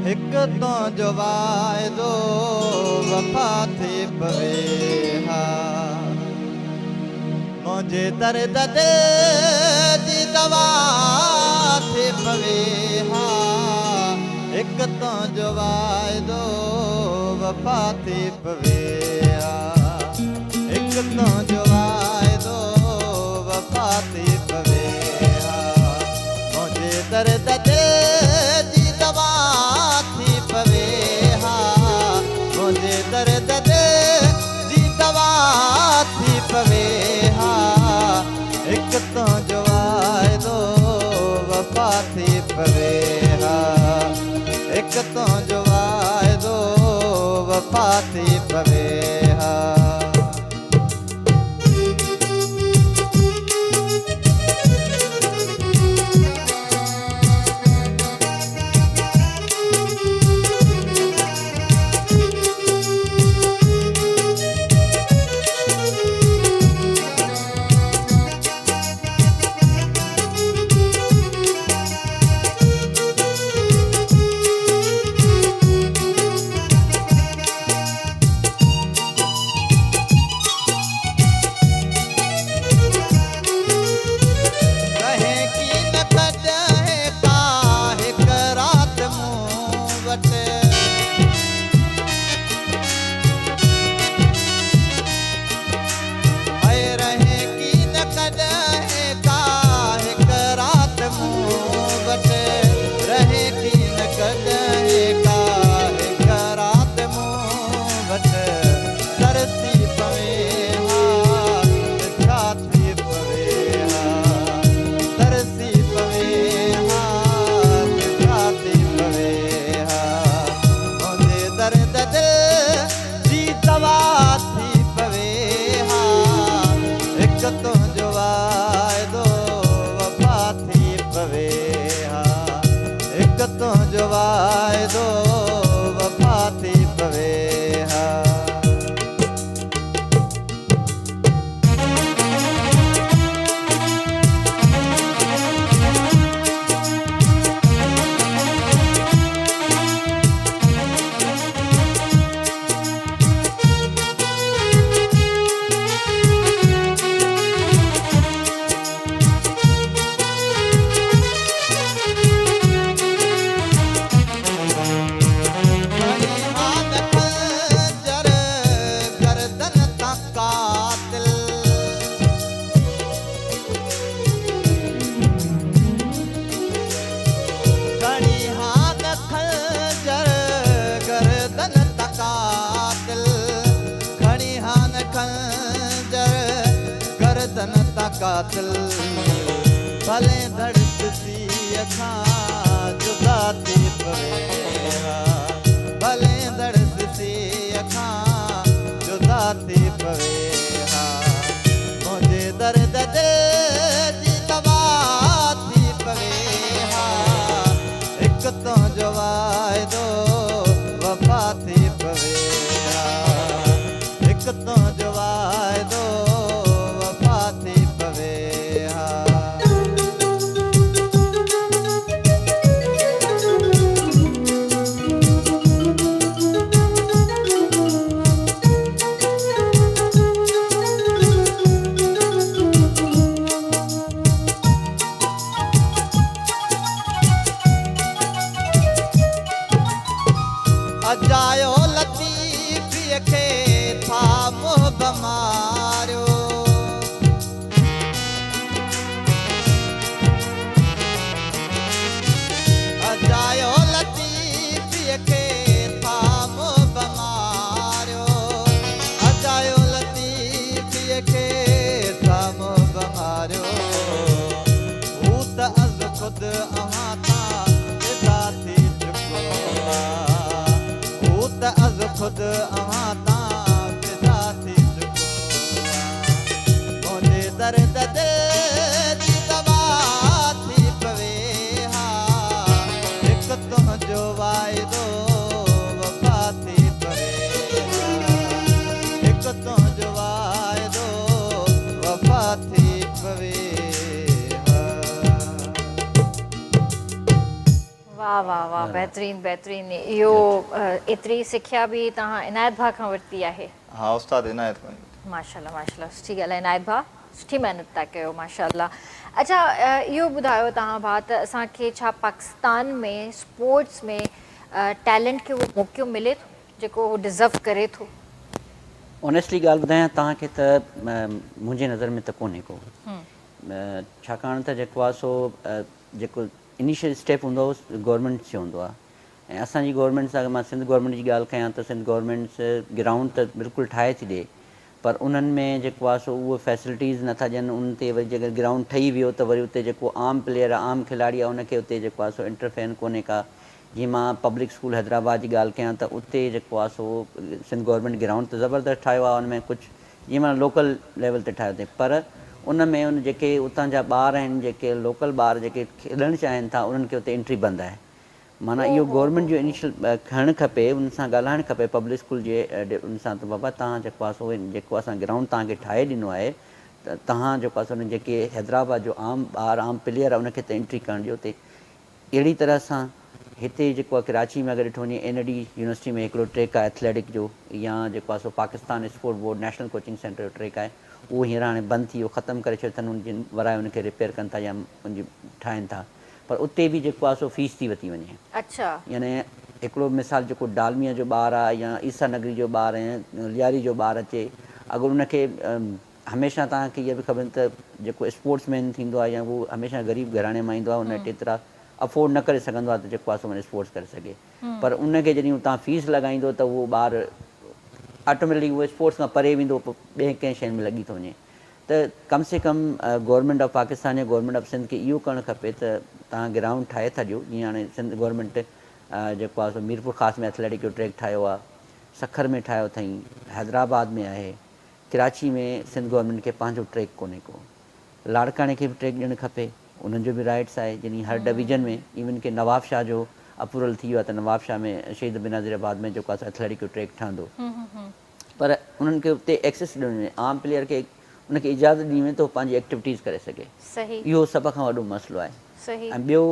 E: हिकु तुंहिंजो वाइदो वफ़ा थी पवे हा, मुंहिंजे दर्द जी दवा थी पवे हा। हिकु तुंहिंजो वाइदो वफ़ा थी पवे हा। तुंहिंजो वाइदो वफ़ा थी पवे हा मुंहिंजे दर्द दिल जी दवा थी पवे हा मुंहिंजे दर्द दिल जी दवा थी पवे हा हिकु तुंहिंजो वाइदो वफ़ा थी पवे हा हिकु तुंहिंजो वाइदो वफ़ा थी पवे हा कहे की न कॾहिं का हिकु राति मूं वटि ऐं रहे की न कॾहिं का हिकु राति मूं वटि रहे की न कॾहिं का हिकु राति मूं वटि तरसी पवे हा छा थी पवे हा तरसी पवे हा छा थी पवे हा मुंहिंजे दर्द दिल जी दवा थी पवे हा हिकु तुंहिंजो वाइदो वफ़ा थी पवे हा हिकु तुंहिंजो वाइदो वफ़ा थी पवे हा हाथ खंजर गर्दन तां कातिल खणी हाथ खंजर गर्दन तां कातिल खणी हाथ खंजर गर्दन तां कातिल भले धड़कती अखां जुदा थी पवे हा भले धड़कती अखां जुदा थी पवे हा मुंहिंजे दर्द दिल जी दवा थी पवे हा हिकु तुंहिंजो वाइदो वफ़ा थी पवे हा हिकु तुंहिंजो वाइदो वफ़ा थी पवे हा अजायो लतीफ़ीअ खे था मुंहुं बमारियो अजायो लतीफ़ीअ खे था मुंहुं बमारियो अजायो लतीफ़ीअ खे था मुंहुं बमारियो हू त अज़ ख़ुदि अव्हां तां फिदा थी चुको आहे हू त अज़ ख़ुदि अव्हां तां फिदा थी चुको आहे मुंहिंजे दर्द दिल जी दवा थी पवे हा हिकु तुंहिंजो वाइदो वफ़ा थी पवे हा हिकु तुंहिंजो वाइदो वफ़ा थी पवे हा
A: वाह वाह वाह बहितरीन बहितरीन इहो एतिरी सिखिया बि तव्हां इनायत भाउ खां वरिती आहे
D: हा उस्ताद इनायत खां
A: माशाल्लाह माशाल्लाह सुठी ॻाल्हि आहे इनायत भाउ सुठी महिनत था कयो माशाल्लाह अच्छा इहो ॿुधायो तव्हां भाउ त असांखे छा पाकिस्तान में स्पोर्ट्स में टैलेंट खे उहो मौक़ो मिले थो जेको उहो डिज़र्व करे थो
B: ऑनेस्टली ॻाल्हि ॿुधायां तव्हांखे त मुंहिंजे नज़र में त कोन्हे को, छाकाणि त जेको आहे सो जेको इनिशियल स्टेप हूंदो आहे गवर्नमेंट जो हूंदो आहे। ऐं असांजी गवर्नमेंट सां अगरि मां सिंध गवर्नमेंट जी ॻाल्हि कयां त सिंध गवर्नमेंट ग्राउंड त बिल्कुलु ठाहे थी ॾिए, पर उन्हनि में जेको आहे सो उहे फैसिलिटीज़ नथा ॾियनि। उन ते वरी जेकर ग्राउंड ठही वियो त वरी उते जेको आम प्लेयर आहे, आम खिलाड़ी आहे, उनखे उते जेको आहे सो इंटरफेयर कोन्हे का। जीअं मां पब्लिक स्कूल हैदराबाद जी ॻाल्हि कयां त उते जेको आहे सो सिंध गवर्नमेंट ग्राउंड त ज़बरदस्त ठाहियो आहे। उनमें कुझु जीअं मां लोकल लेवल ते ठाहियो अथई, पर उन में उन जेके उतां जा ॿार आहिनि, जेके लोकल ॿार जेके खेॾणु चाहिनि था, उन्हनि खे उते एंट्री बंदि आहे। माना इहो गवर्नमेंट जो इनिशियल खणणु खपे, उन सां ॻाल्हाइणु खपे पब्लिक स्कूल जे उन सां त बाबा तव्हां जेको आहे सो जेको असां ग्राउंड तव्हांखे ठाहे ॾिनो आहे त तव्हां जेको आहे सो जेके हैदराबाद जो आम ॿार आम प्लेयर आहे उनखे त एंट्री करण ॾियो उते। अहिड़ी तरह सां हिते जेको आहे कराची में अगरि ॾिठो वञे NAD यूनिवर्सिटी में हिकिड़ो ट्रैक आहे एथलेटिक जो, या जेको आहे सो Pakistan sport board national coaching centre जो ट्रैक आहे, उहो हींअर हाणे बंदि थी वियो, ख़तमु करे छॾियो अथनि। उनजे वराए उनखे रिपेयर कनि था या उनजी ठाहिनि था, पर उते बि जेको आहे सो फीस थी वठी वञे।
A: अच्छा,
B: यानी हिकिड़ो मिसाल जेको डालमिया जो ॿारु आहे या ईसा नगरी जो ॿारु ऐं लियारी जो ॿारु अचे, अगरि उनखे हमेशह तव्हांखे इहा बि ख़बर त जेको स्पोर्ट्समैन थींदो आहे या उहो हमेशह ग़रीब घराणे मां ईंदो आहे, उन वटि एतिरा अफोर्ड न करे सघंदो आहे त जेको आहे सो वञी स्पोर्ट्स करे सघे। पर उनखे जॾहिं तव्हां फीस लॻाईंदो त उहो ॿारु ऑटोमेटिकली उहो स्पोर्ट्स खां परे वेंदो, ॿिए कंहिं शइ में लॻी थो वञे। त कम से कम गवर्नमेंट ऑफ पाकिस्तान या गवर्नमेंट ऑफ सिंध खे इहो करणु खपे त तव्हां ग्राउंड ठाहे था ॾियो। जीअं हाणे सिंध गवर्नमेंट जेको आहे सो मीरपुर ख़ासि में एथलेटिक जो ट्रैक ठाहियो आहे, सखर में ठाहियो अथई, हैदराबाद में आहे, कराची में सिंध गवर्नमेंट खे पंहिंजो ट्रैक कोन्हे को। लाड़काणे खे बि ट्रैक ॾियणु खपे, उन्हनि जो बि राइट्स आहे। जॾहिं हर डिवीज़न में इवन के नवाब शाह जो अप्रूवल थी वियो आहे त नवाब शाह में शहीद बेनज़ीराबाद में जेको आहे एथलेटिक जो ट्रैक ठहंदो, पर उन्हनि खे उते एक्सेस ॾियणो वञे, आम प्लेयर खे उनखे इजाज़त ॾिनी वञे त उहो पंहिंजी एक्टिविटीज़ करे सघे।
A: सही
B: इहो सभ खां वॾो मसइलो आहे।
A: सही।
B: ऐं ॿियो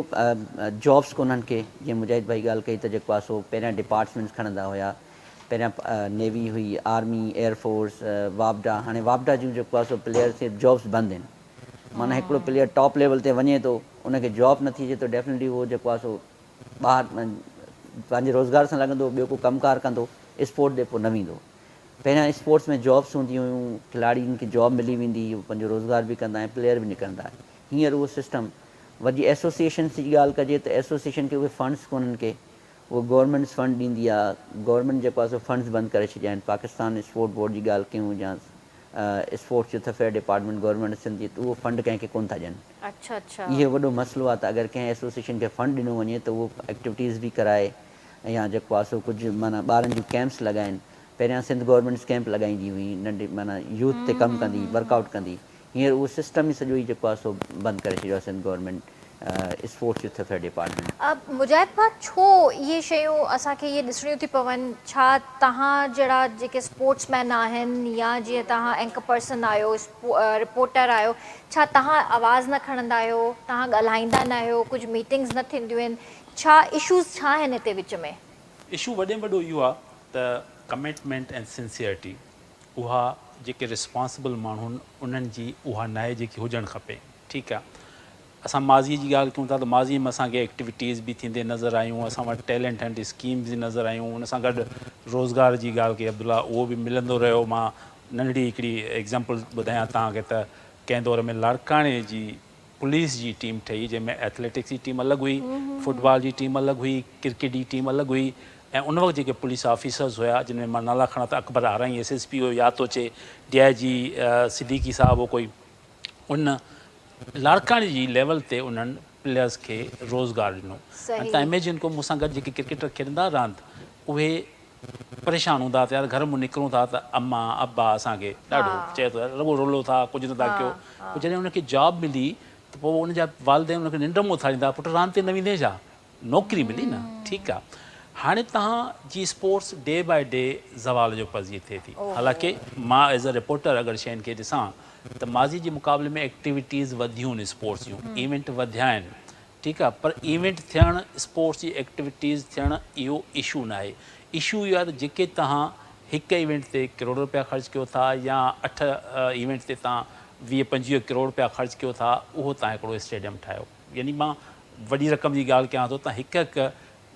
B: जॉब्स कोन्हनि खे। जीअं मुजाहिद भाई ॻाल्हि कई त जेको आहे सो पहिरियां डिपार्टमेंट्स खणंदा हुया, पहिरियां नेवी हुई, आर्मी, एयरफोर्स, वापडा। हाणे वापडा जूं जेको आहे सो प्लेयर खे जॉब्स बंदि आहिनि। माना हिकिड़ो प्लेयर टॉप लेवल ते वञे थो, उनखे जॉब नथी अचे त डेफिनेटली उहो जेको आहे सो ॿाहिरि पंहिंजे रोज़गार सां लॻंदो, ॿियो को कमकार कंदो, स्पोर्ट ॾे पोइ न वेंदो। पहिरियां स्पोर्ट्स में जॉब्स हूंदियूं हुयूं, खिलाड़ियुनि खे जॉब मिली वेंदी, पंहिंजो रोज़गार बि कंदा ऐं प्लेयर बि निकिरंदा। हींअर उहो सिस्टम वरी एसोसिएशन्स जी ॻाल्हि कजे त एसोसिएशन खे उहे फंड्स कोन्हनि के, उहो गवर्नमेंट फंड ॾींदी आहे। गवर्नमेंट जेको आहे सो फंड्स बंदि करे छॾिया आहिनि। पाकिस्तान स्पोर्ट बोर्ड जी ॻाल्हि कयूं या स्पोर्ट्स जो वेलफेयर डिपार्टमेंट गवर्नमेंट सिंध जी, त उहो फंड कंहिंखे कोन था ॾियनि।
A: अच्छा अच्छा,
B: इहो वॾो मसइलो आहे। त अगरि कंहिं एसोसिएशन खे फंड ॾिनो वञे त उहो एक्टिविटीज़ बि कराए, या जेको आहे सो कुझु माना ॿारनि जूं कैंप्स लॻाइनि। पहिरियां सिंध गवर्नमेंट कैंप लॻाईंदी हुई, नंढी माना यूथ ते कमु कंदी, वर्कआउट कंदी। हींअर उहो सिस्टम ई सॼो ई जेको आहे सो बंदि करे छॾियो आहे Sindh government sports youth welfare department.
A: अब मुजाहिद भाउ, छो इहे शयूं असांखे इहे ॾिसणियूं थी पवनि? छा तव्हां जहिड़ा जेके स्पोर्ट्समैन आहिनि, या जीअं तव्हां एंकर पर्सन आहियो, रिपोर्टर आहियो, छा तव्हां आवाज़ न खणंदा आहियो, तव्हां ॻाल्हाईंदा न आहियो, कुझु मीटिंग्स न थींदियूं आहिनि? छा इशूज़ छा आहिनि हिते विच में?
C: इशू वॾे में वॾो इहो आहे त कमिटमेंट ऐं सिंसियरिटी, उहा जेके रिस्पॉन्सिबल माण्हू आहिनि उन्हनि जी उहा न आहे जेकी हुजणु खपे। ठीकु आहे, असां माज़ीअ जी ॻाल्हि कयूं था त माज़ीअ में असांखे एक्टिविटीज़ बि थींदे नज़र आयूं, असां वटि टैलेंट एंड स्कीम्स बि नज़र आयूं। उन सां गॾु रोज़गार जी ॻाल्हि कई अब्दुल्ला, उहो बि मिलंदो रहियो। मां नंढड़ी हिकिड़ी एग्ज़ाम्पल ॿुधायां तव्हांखे त कंहिं दौर में लाड़काणे जी पुलिस जी टीम ठही, जंहिंमें एथलेटिक्स जी टीम अलॻि हुई, फुटबॉल जी टीम अलॻि हुई, क्रिकेट जी टीम अलॻि हुई। ऐं उन वक़्तु जेके पुलिस ऑफिसर्स हुया, जिन में मां नाला खणां त अकबर आरई SSP हुयो, यादि थो अचे DIG सिद्दीकी साहिबु हो कोई। उन लाड़काणे जी लेवल ते उन्हनि प्लेयर्स खे रोज़गार ॾिनो। ऐं तव्हां इमेजिन कयो, मूंसां गॾु जेके क्रिकेटर खेॾंदा रांदि, उहे परेशान हूंदा त यार घर मां निकिरूं था त अम्मा अब्बा असांखे ॾाढो चए थो रुॻो रोलो था, कुझु नथा कयो। पोइ जॾहिं उनखे जॉब मिली त पोइ उनजा वालिदेन उनखे निंड मां उथारींदा, पुटु रांदि ते न वेंदे छा, नौकिरी मिली न। ठीकु आहे, हाणे तव्हांजी स्पोर्ट्स डे बाय डे ज़वाल जो पज़ीर थिए थी। हालांकि मां एज़ अ रिपोर्टर अगरि शयुनि खे ॾिसां त माज़ी जे मुक़ाबले में एक्टिविटीज़ वधियूं आहिनि, स्पोर्ट्स जूं इवेंट वधिया आहिनि। ठीकु आहे, पर इवेंट थियणु, स्पोर्ट्स जी एक्टिविटीज़ थियणु, इहो इशू न आहे। इशू इहो आहे त जेके तव्हां हिकु इवेंट ते करोड़ रुपया ख़र्चु कयो था, या 8 इवेंट ते तव्हां 20-25 करोड़ रुपया ख़र्चु कयो था, उहो तव्हां हिकिड़ो स्टेडियम ठाहियो। यानी मां वॾी रक़म जी ॻाल्हि कयां थो, तव्हां हिकु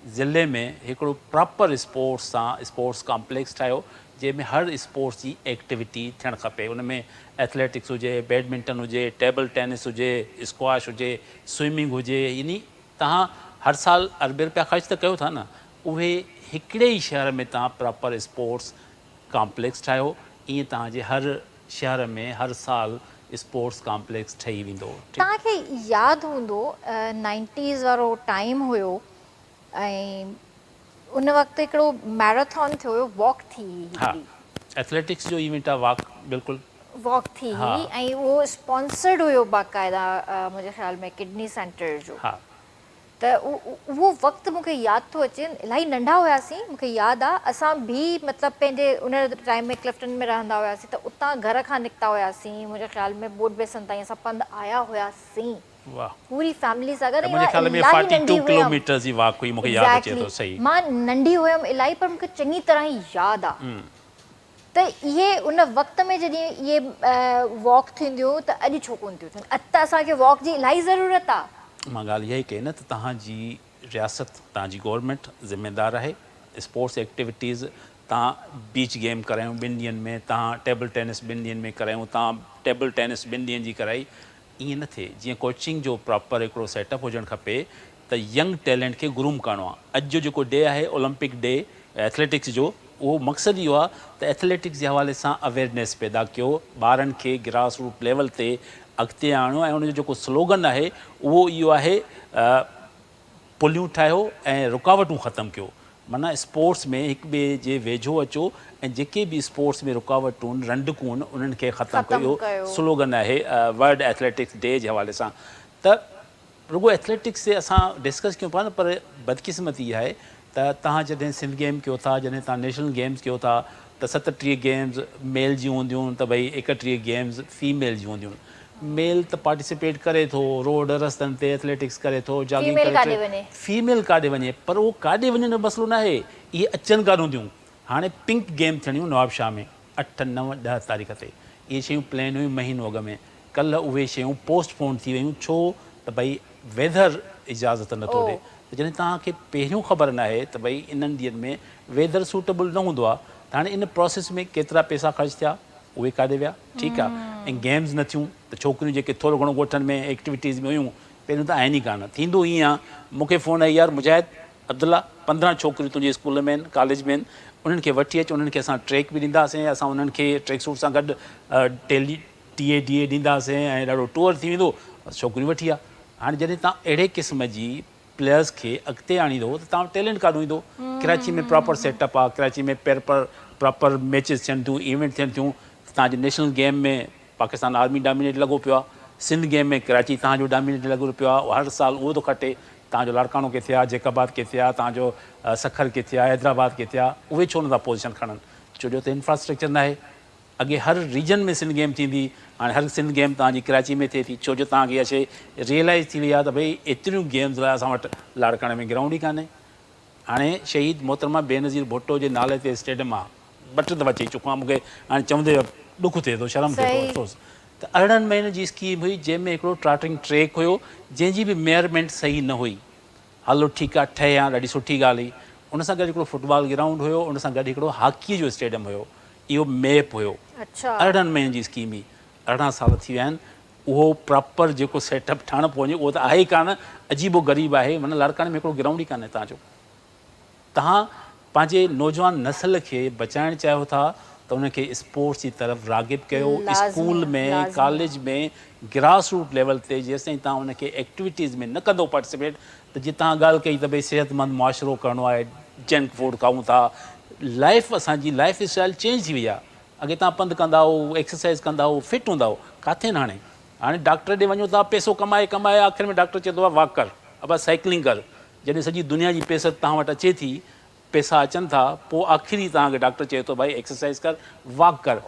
C: ज़िले में हिकिड़ो प्रॉपर स्पोर्ट्स कॉम्प्लेक्स ठाहियो जंहिंमें हर स्पोर्ट्स जी एक्टिविटी थियणु खपे। उन में एथलेटिक्स हुजे, बैडमिंटन हुजे, टेबल टेनिस हुजे, स्क्वाश हुजे, स्विमिंग हुजे, यानी तव्हां हर साल अरबे रुपया ख़र्च त कयो था न, उहे हिकिड़े ई शहर में तव्हां प्रॉपर स्पोर्ट्स कॉम्प्लेक्स ठाहियो, ईअं तव्हांजे हर शहर में हर साल स्पोर्ट्स कॉम्प्लेक्स ठही वेंदो।
A: तव्हांखे यादि हूंदो 90s वारो टाइम हुयो ऐं उन वक़्तु हिकिड़ो मैराथन थियो हुयो, वॉक थी हुई
C: हा,
A: हिकिड़ी।
C: एथलेटिक्स जो इवेंट आहे, वॉक बिल्कुलु।
A: वॉक थी
C: हा।
A: हुई ऐं उहो स्पॉन्सर्ड हुयो बाक़ाइदा मुंहिंजे ख़्याल में किडनी सेंटर जो।
C: हा,
A: त उहो वक़्तु मूंखे यादि थो अचे, इलाही नंढा हुआसीं, मूंखे यादि आहे असां बि मतिलबु पंहिंजे उन टाइम में क्लिफ्टन में रहंदा हुआसीं त उतां घर खां निकिता हुआसीं, मुंहिंजे ख़्याल में बोट बेसन ताईं असां पंधु आया हुआसीं
C: वाह।
A: पूरी फैमिली सां गॾु।
C: मुंहिंजे ख़्याल में 42 किलोमीटर जी वॉक हुई, मूंखे यादि अचे थो। सही,
A: मां नंढी हुयमि इलाही, पर मूंखे चङी तरह ई यादि आहे। त इहे उन वक़्त में जॾहिं इहे वॉक थींदियूं त अॼु छो कोन थियूं थियनि? अॼु त असांखे वॉक जी इलाही ज़रूरत आहे।
C: मां ॻाल्हि इहा ई कई न त तव्हांजी रियासत, तव्हांजी गवर्नमेंट ज़िम्मेदार आहे। स्पोर्ट्स एक्टिविटीज़ तव्हां बीच गेम करायूं 2 ॾींहंनि में, तव्हां टेबल टेनिस 2 ॾींहंनि में करायूं, तव्हां टेबल टेनिस 2 ॾींहंनि जी कराई, ईअं न थिए। जीअं कोचिंग जो प्रॉपर हिकिड़ो सेटअप हुजणु खपे त यंग टैलेंट खे ग्रूम करिणो आहे। अॼु जो जेको डे आहे ओलंपिक डे एथलेटिक्स जो, उहो मक़सदु इहो आहे त एथलेटिक्स जे हवाले सां अवेयरनेस पैदा कयो, ॿारनि खे ग्रास रूट लेवल ते अॻिते आणियो। ऐं उनजो जेको स्लोगन आहे उहो इहो आहे, पुलियूं ठाहियो ऐं रुकावटूं ख़तमु कयो। माना स्पोर्ट्स में हिक ॿिए जे वेझो अचो ऐं जेके बि स्पोर्ट्स में रुकावटूं आहिनि, रंडकूं आहिनि, उन्हनि खे ख़तमु कयो। स्लोगन आहे वर्ल्ड एथलेटिक्स डे जे हवाले सां। त रुगो एथलेटिक्स ते असां डिस्कस कयूं पिया न, पर बदकिस्मती इहा आहे त तव्हां जॾहिं सिंध गेम कयो था, जॾहिं तव्हां नेशनल गेम्स कयो था त 37 गेम्स मेल जी हूंदियूं त भई 31 गेम्स फीमेल जी हूंदियूं। मेल त पार्टिसिपेट करे थो, रोड रस्तनि ते एथलेटिक्स करे थो, जॉगिंग करे, फीमेल काॾे वञे, पर उहो काॾे वञण जो मसइलो न आहे, इहे अचनि कान थियूं। हाणे पिंक गेम थियणियूं नवाबशाह में 8, 9, 10 तारीख़ ते, इहे शयूं प्लान हुयूं महीनो अॻु में। कल्ह उहे शयूं पोस्टपोन थी वियूं, छो त भई वेदर इजाज़त नथो ॾिए। त जॾहिं तव्हांखे पहिरियों ख़बर न आहे त भई इन्हनि ॾींहंनि में वेदर सूटेबल न हूंदो आहे, त हाणे इन प्रोसेस में केतिरा पैसा ख़र्च थिया, उहे काॾे विया? ठीकु आहे। ऐं गेम्स न थियूं त छोकिरियूं जेके थोरो घणो ॻोठनि में एक्टिविटीज़ में हुयूं, पहिरियों त आहिनि ई कान। थींदो ईअं आहे, मूंखे फ़ोन आई, यार मुजाहिद अब्दुल्ला 15 छोकिरियूं तुंहिंजे स्कूल में आहिनि, कॉलेज में आहिनि, उन्हनि खे वठी अचु, उन्हनि खे असां ट्रैक बि ॾींदासीं, असां उन्हनि खे ट्रैक सूट सां गॾु TADA ॾींदासीं ऐं ॾाढो टूर थी वेंदो। छोकिरियूं वठी आहे। हाणे जॾहिं तव्हां अहिड़े क़िस्म जी प्लेयर्स खे अॻिते आणींदो त तव्हां टैलेंट काॾो ईंदो। कराची में प्रॉपर सेटअप आहे, कराची में प्रॉपर मैचिस थियनि थियूं, इवेंट थियनि थियूं। तव्हांजे नेशनल गेम में पाकिस्तान आर्मी डोमिनेट लॻो पियो आहे, सिंध गेम में कराची तव्हांजो डोमिनेट लॻो पियो आहे, हर साल उहो थो खटे। तव्हांजो लाड़कानो किथे आहे, जैकाबाद किथे आहे, तव्हांजो सखर किथे आहे, हैदराबाद किथे आहे, उहे छो नथा पोज़ीशन खणनि? छो जो त इंफ्रास्ट्रक्चर न आहे। अॻे हर रीजन में सिंध गेम थींदी, हाणे हर सिंध गेम तव्हांजी कराची में थिए थी, छो जो तव्हांखे इहा शइ रियलाइज़ थी वई आहे त भई एतिरियूं गेम्स लाइ असां वटि लाड़काणे में ग्राउंड ई कान्हे। हाणे शहीद मोहतरमा बेनज़ीर भुट्टो जे नाले ते स्टेडियम आहे, ॿ 3 दफ़ा चई चुको आहियां, मूंखे हाणे चवंदे ॾुख थिए थो, शर्म थिए थो, अफ़सोस। त 18 महीने जी स्कीम हुई, जंहिंमें हिकिड़ो ट्राटिंग ट्रैक हुयो, जंहिंजी बि मेयरमेंट सही न हुई। हलो ठीकु आहे, ठहे आहे, ॾाढी सुठी ॻाल्हि हुई। उन सां गॾु हिकिड़ो फुटबॉल ग्राउंड हुयो, उन सां गॾु हिकिड़ो हॉकीअ जो स्टेडियम हुयो, इहो मैप हुयो। 18 महीने जी स्कीम हुई, 18 साल थी विया आहिनि, उहो प्रॉपर जेको सेटअप ठाहिणो पवंदो उहो त आहे ई कान, अजीबो ग़रीब आहे। माना लाड़काणे में हिकिड़ो ग्राउंड ई कान्हे तव्हांजो। तव्हां पंहिंजे नौजवान नस्ल खे बचाइणु चाहियो था त उनखे स्पोर्ट्स जी तरफ़ राग़िब कयो। स्कूल में, कॉलेज में, ग्रास रूट लेवल ते जेसिताईं तव्हां उनखे एक्टिविटीज़ में न कंदो पार्टिसिपेट, त जीअं तव्हां ॻाल्हि कई त भई सिहतमंद मुआशिरो करिणो आहे, जंक फूड खाऊं था, लाइफ असांजी लाइफ स्टाइल चेंज थी वई आहे। अॻे तव्हां पंधु कंदा हुओ, एक्सरसाइज़ कंदा हुओ, फिट हूंदा हुओ, किथे न हाणे। हाणे डॉक्टर ॾे वञो था, पैसो कमाए आख़िर में डॉक्टर चवंदो आहे वॉक कर, अब साइकिलिंग कर। जॾहिं सॼी दुनिया जी पैसा तव्हां वटि अचे थी, पैसा अचनि था, पोइ आख़िरी तव्हांखे डॉक्टर चए थो भाई एक्सरसाइज़ कर, वॉक कर।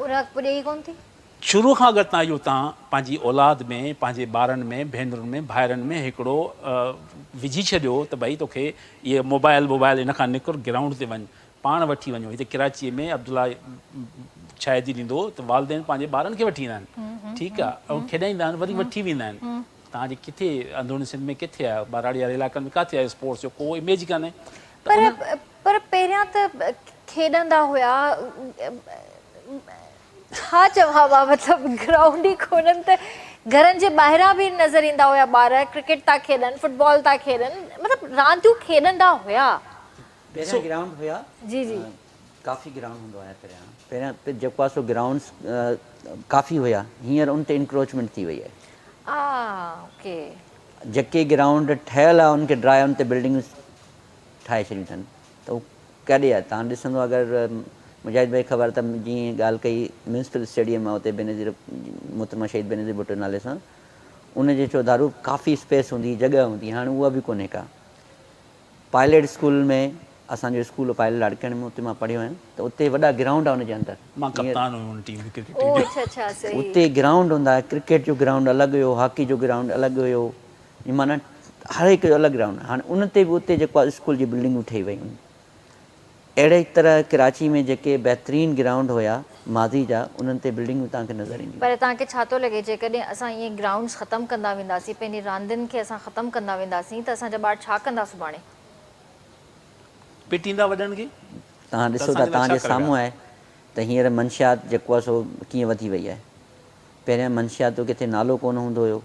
C: शुरू खां अगरि तव्हां पंहिंजी औलाद में, पंहिंजे ॿारनि में, भेनरुनि में, भाइरनि में हिकिड़ो विझी छॾियो त भई तोखे इहे मोबाइल इन खां निकिर, ग्राउंड ते वञ, पाण वठी वञो। हिते कराचीअ में अब्दुल्ला शायदि ई ॾींदो त वालदेन पंहिंजे ॿारनि खे वठी ईंदा आहिनि, ठीकु आहे, ऐं खेॾाईंदा आहिनि, वरी वठी वेंदा आहिनि। तव्हांजे किथे अंदरूनी सिंध में किथे आहे, बाराड़ी वारे इलाइक़नि में किथे आहे स्पोर्ट्स जो? को इमेज ई कान्हे।
A: पर पहिरियां त खेॾंदा हुया, छा चवां मां, मतिलबु ग्राउंड ई कोन्हनि त घरनि जे ॿाहिरां बि नज़र ईंदा हुया ॿार, क्रिकेट था खेॾनि, फुटबॉल था खेॾनि, मतिलबु रांदियूं खेॾंदा हुया।
B: पहिरियां ग्राउंड हुया,
A: जी जी
B: काफ़ी ग्राउंड हूंदो आहे पहिरियां जेको आहे सो ग्राउंड्स काफ़ी हुया, हींअर उन ते इंक्रोचमेंट थी वई आहे।
A: ओके।
B: जेके ग्राउंड ठहियल आहे उनखे ड्राए उन ते बिल्डिंग्स ठाहे छॾियूं अथनि, त उहो केॾे आहे? तव्हां ॾिसंदो अगरि मुजाहिद भाई ख़बर त जीअं ॻाल्हि कई म्यूनिसिपल स्टेडियम आहे उते बेनज़ीर मोहतरमा शहीद बेनज़ीर भुट्टो नाले सां, उनजे चौधारू काफ़ी स्पेस हूंदी, जॻह हूंदी, हाणे उहा बि कोन्हे का। पायलट स्कूल में, असांजो स्कूल पायलट लाड़काणे में, उते मां पढ़ियो आहियां, त उते वॾा ग्राउंड आहे उनजे अंदरि,
C: मां कप्तान हुयुमि हुन टीम क्रिकेट
A: ओ
C: टीम
A: अच्छा अच्छा सही।
B: उते ग्राउंड हूंदा हुआ, क्रिकेट जो ग्राउंड अलॻि हुयो, हॉकी जो ग्राउंड अलॻि हुयो, माना हर हिकु जो अलॻि ग्राउंड। हाणे उन ते बि उते जेको आहे स्कूल जी बिल्डिंगूं ठही वयूं। अहिड़े तरह कराची में जेके बहितरीनु ग्राउंड हुया माज़ी जा, उन्हनि ते बिल्डिंगूं तव्हांखे नज़र ईंदियूं।
A: पर तव्हांखे छा थो लॻे, जेकॾहिं असां ईअं ग्राउंड्स ख़तमु कंदा वेंदासीं, पंहिंजी रांदियुनि खे असां ख़तमु कंदा वेंदासीं, त असांजा ॿार छा कंदा सुभाणे?
C: पिटींदा वॾनि खे।
B: तव्हां ॾिसो था, तव्हांजे साम्हूं आहे त हींअर मंशियात जेको आहे सो कीअं वधी वई आहे। पहिरियां मंशियात जो किथे नालो कोन हूंदो हुयो,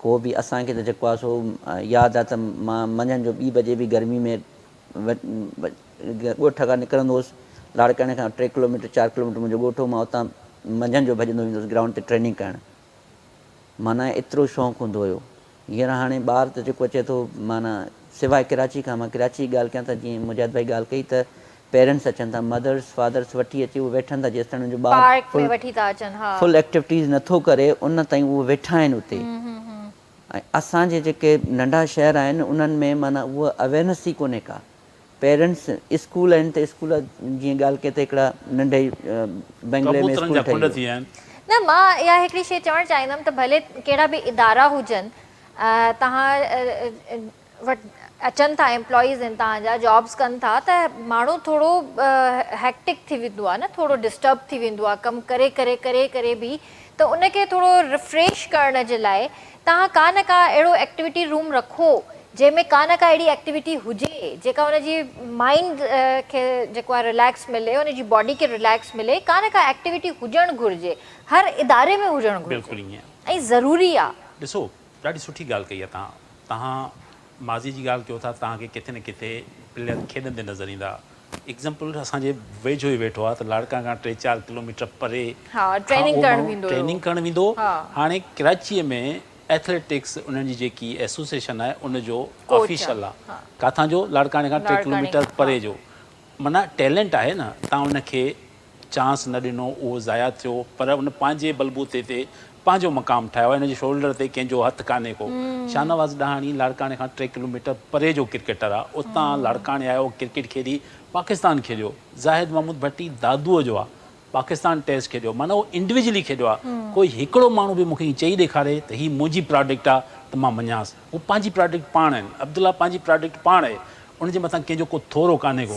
B: को बि असांखे त जेको आहे सो यादि आहे त मां मंझंदि जो 2 बजे बि गर्मी में ॻोठ खां निकिरंदो हुउसि, लाड़काणे खां 3 किलोमीटर 4 किलोमीटर मुंहिंजो ॻोठ हो, मां उतां मंझंदि जो भॼंदो वेंदो हुउसि ग्राउंड ते ट्रेनिंग करणु। माना एतिरो शौक़ु हूंदो हुयो। हींअर हाणे ॿार त जेको अचे थो, माना सवाइ कराची खां, मां कराची जी ॻाल्हि कयां त जीअं मुजाहिद भाई ॻाल्हि कई त पेरेंट्स अचनि था, मदर्स फादर्स वठी अची उहे वेठनि था, जेसि ताईं उन्हनि जो ॿारु फुल एक्टिविटीज़ नथो करे उन ताईं उहे वेठा आहिनि उते। ऐं असांजे जेके नंढा शहर आहिनि उन्हनि में माना उहा अवेयरनेस ई कोन्हे का। पेरेंट्स स्कूल आहिनि त स्कूल जीअं ॻाल्हि कए त हिकिड़ा नंढे बंगले में स्कूल ठही वियो।
A: न, मां इहा हिकिड़ी शइ चवणु चाहींदमि त भले कहिड़ा बि इदारा हुजनि, तव्हां वटि अचनि था, एम्प्लॉइज़ आहिनि तव्हांजा, जॉब्स कनि था, त माण्हू थोरो हैक्टिक थी वेंदो आहे न, थोरो डिस्टर्ब थी वेंदो आहे कमु करे करे करे करे बि, त उनखे थोरो रिफ्रेश करण जे लाइ तव्हां का न का अहिड़ो एक्टिविटी रूम रखो जंहिंमें का न का अहिड़ी एक्टिविटी हुजे जेका हुनजी माइंड खे जेको आहे रिलैक्स मिले, हुनजी बॉडी खे रिलैक्स मिले। का न का एक्टिविटी हुजणु घुरिजे, हर इदारे में हुजणु घुरिजे,
C: बिल्कुलु ईअं
A: ऐं ज़रूरी आहे।
C: ॾिसो, ॾाढी सुठी ॻाल्हि कई आहे तव्हां माज़ी जी ॻाल्हि कयो था, तव्हांखे किथे न किथे प्लेयर खेॾंदे नज़र ईंदा। एग्ज़ाम्पल असांजे वेझो ई वेठो आहे त लाड़काणे खां 3-4 किलोमीटर परे ट्रेनिंग करणु वेंदो। हाणे कराचीअ में एथलेटिक्स उन्हनि जी जेकी एसोसिएशन आहे उनजो ऑफिशियल आहे, किथां जो? लाड़काणे खां 3 किलोमीटर परे जो। माना टैलेंट आहे न, तव्हां उनखे चांस न ॾिनो, उहो ज़ाया थियो, पर उन पंहिंजे बलबूते ते पंहिंजो मक़ाम ठाहियो आहे। हिनजे शोल्डर ते कंहिंजो हथु कान्हे को। शाहनवाज़ ॾहाणी लाड़काणे खां 3 किलोमीटर परे जो क्रिकेटर आहे, उतां लाड़काणे आयो, क्रिकेट खेॾी, पाकिस्तान खेॾियो। ज़ाहिद महमूद भट्टी दादूअ जो आहे, पाकिस्तान टेस्ट खेॾियो, माना उहो इंडिविजुअली खेॾियो आहे। कोई हिकिड़ो माण्हू बि मूंखे चई ॾेखारे त हीअ मुंहिंजी प्रोडक्ट आहे त मां मञांसि। हू पंहिंजी प्रोडक्ट पाण आहिनि, अब्दुल्ला पंहिंजी प्रोडक्ट पाण आहे, उनजे मथां कंहिंजो को थोरो कान्हे को।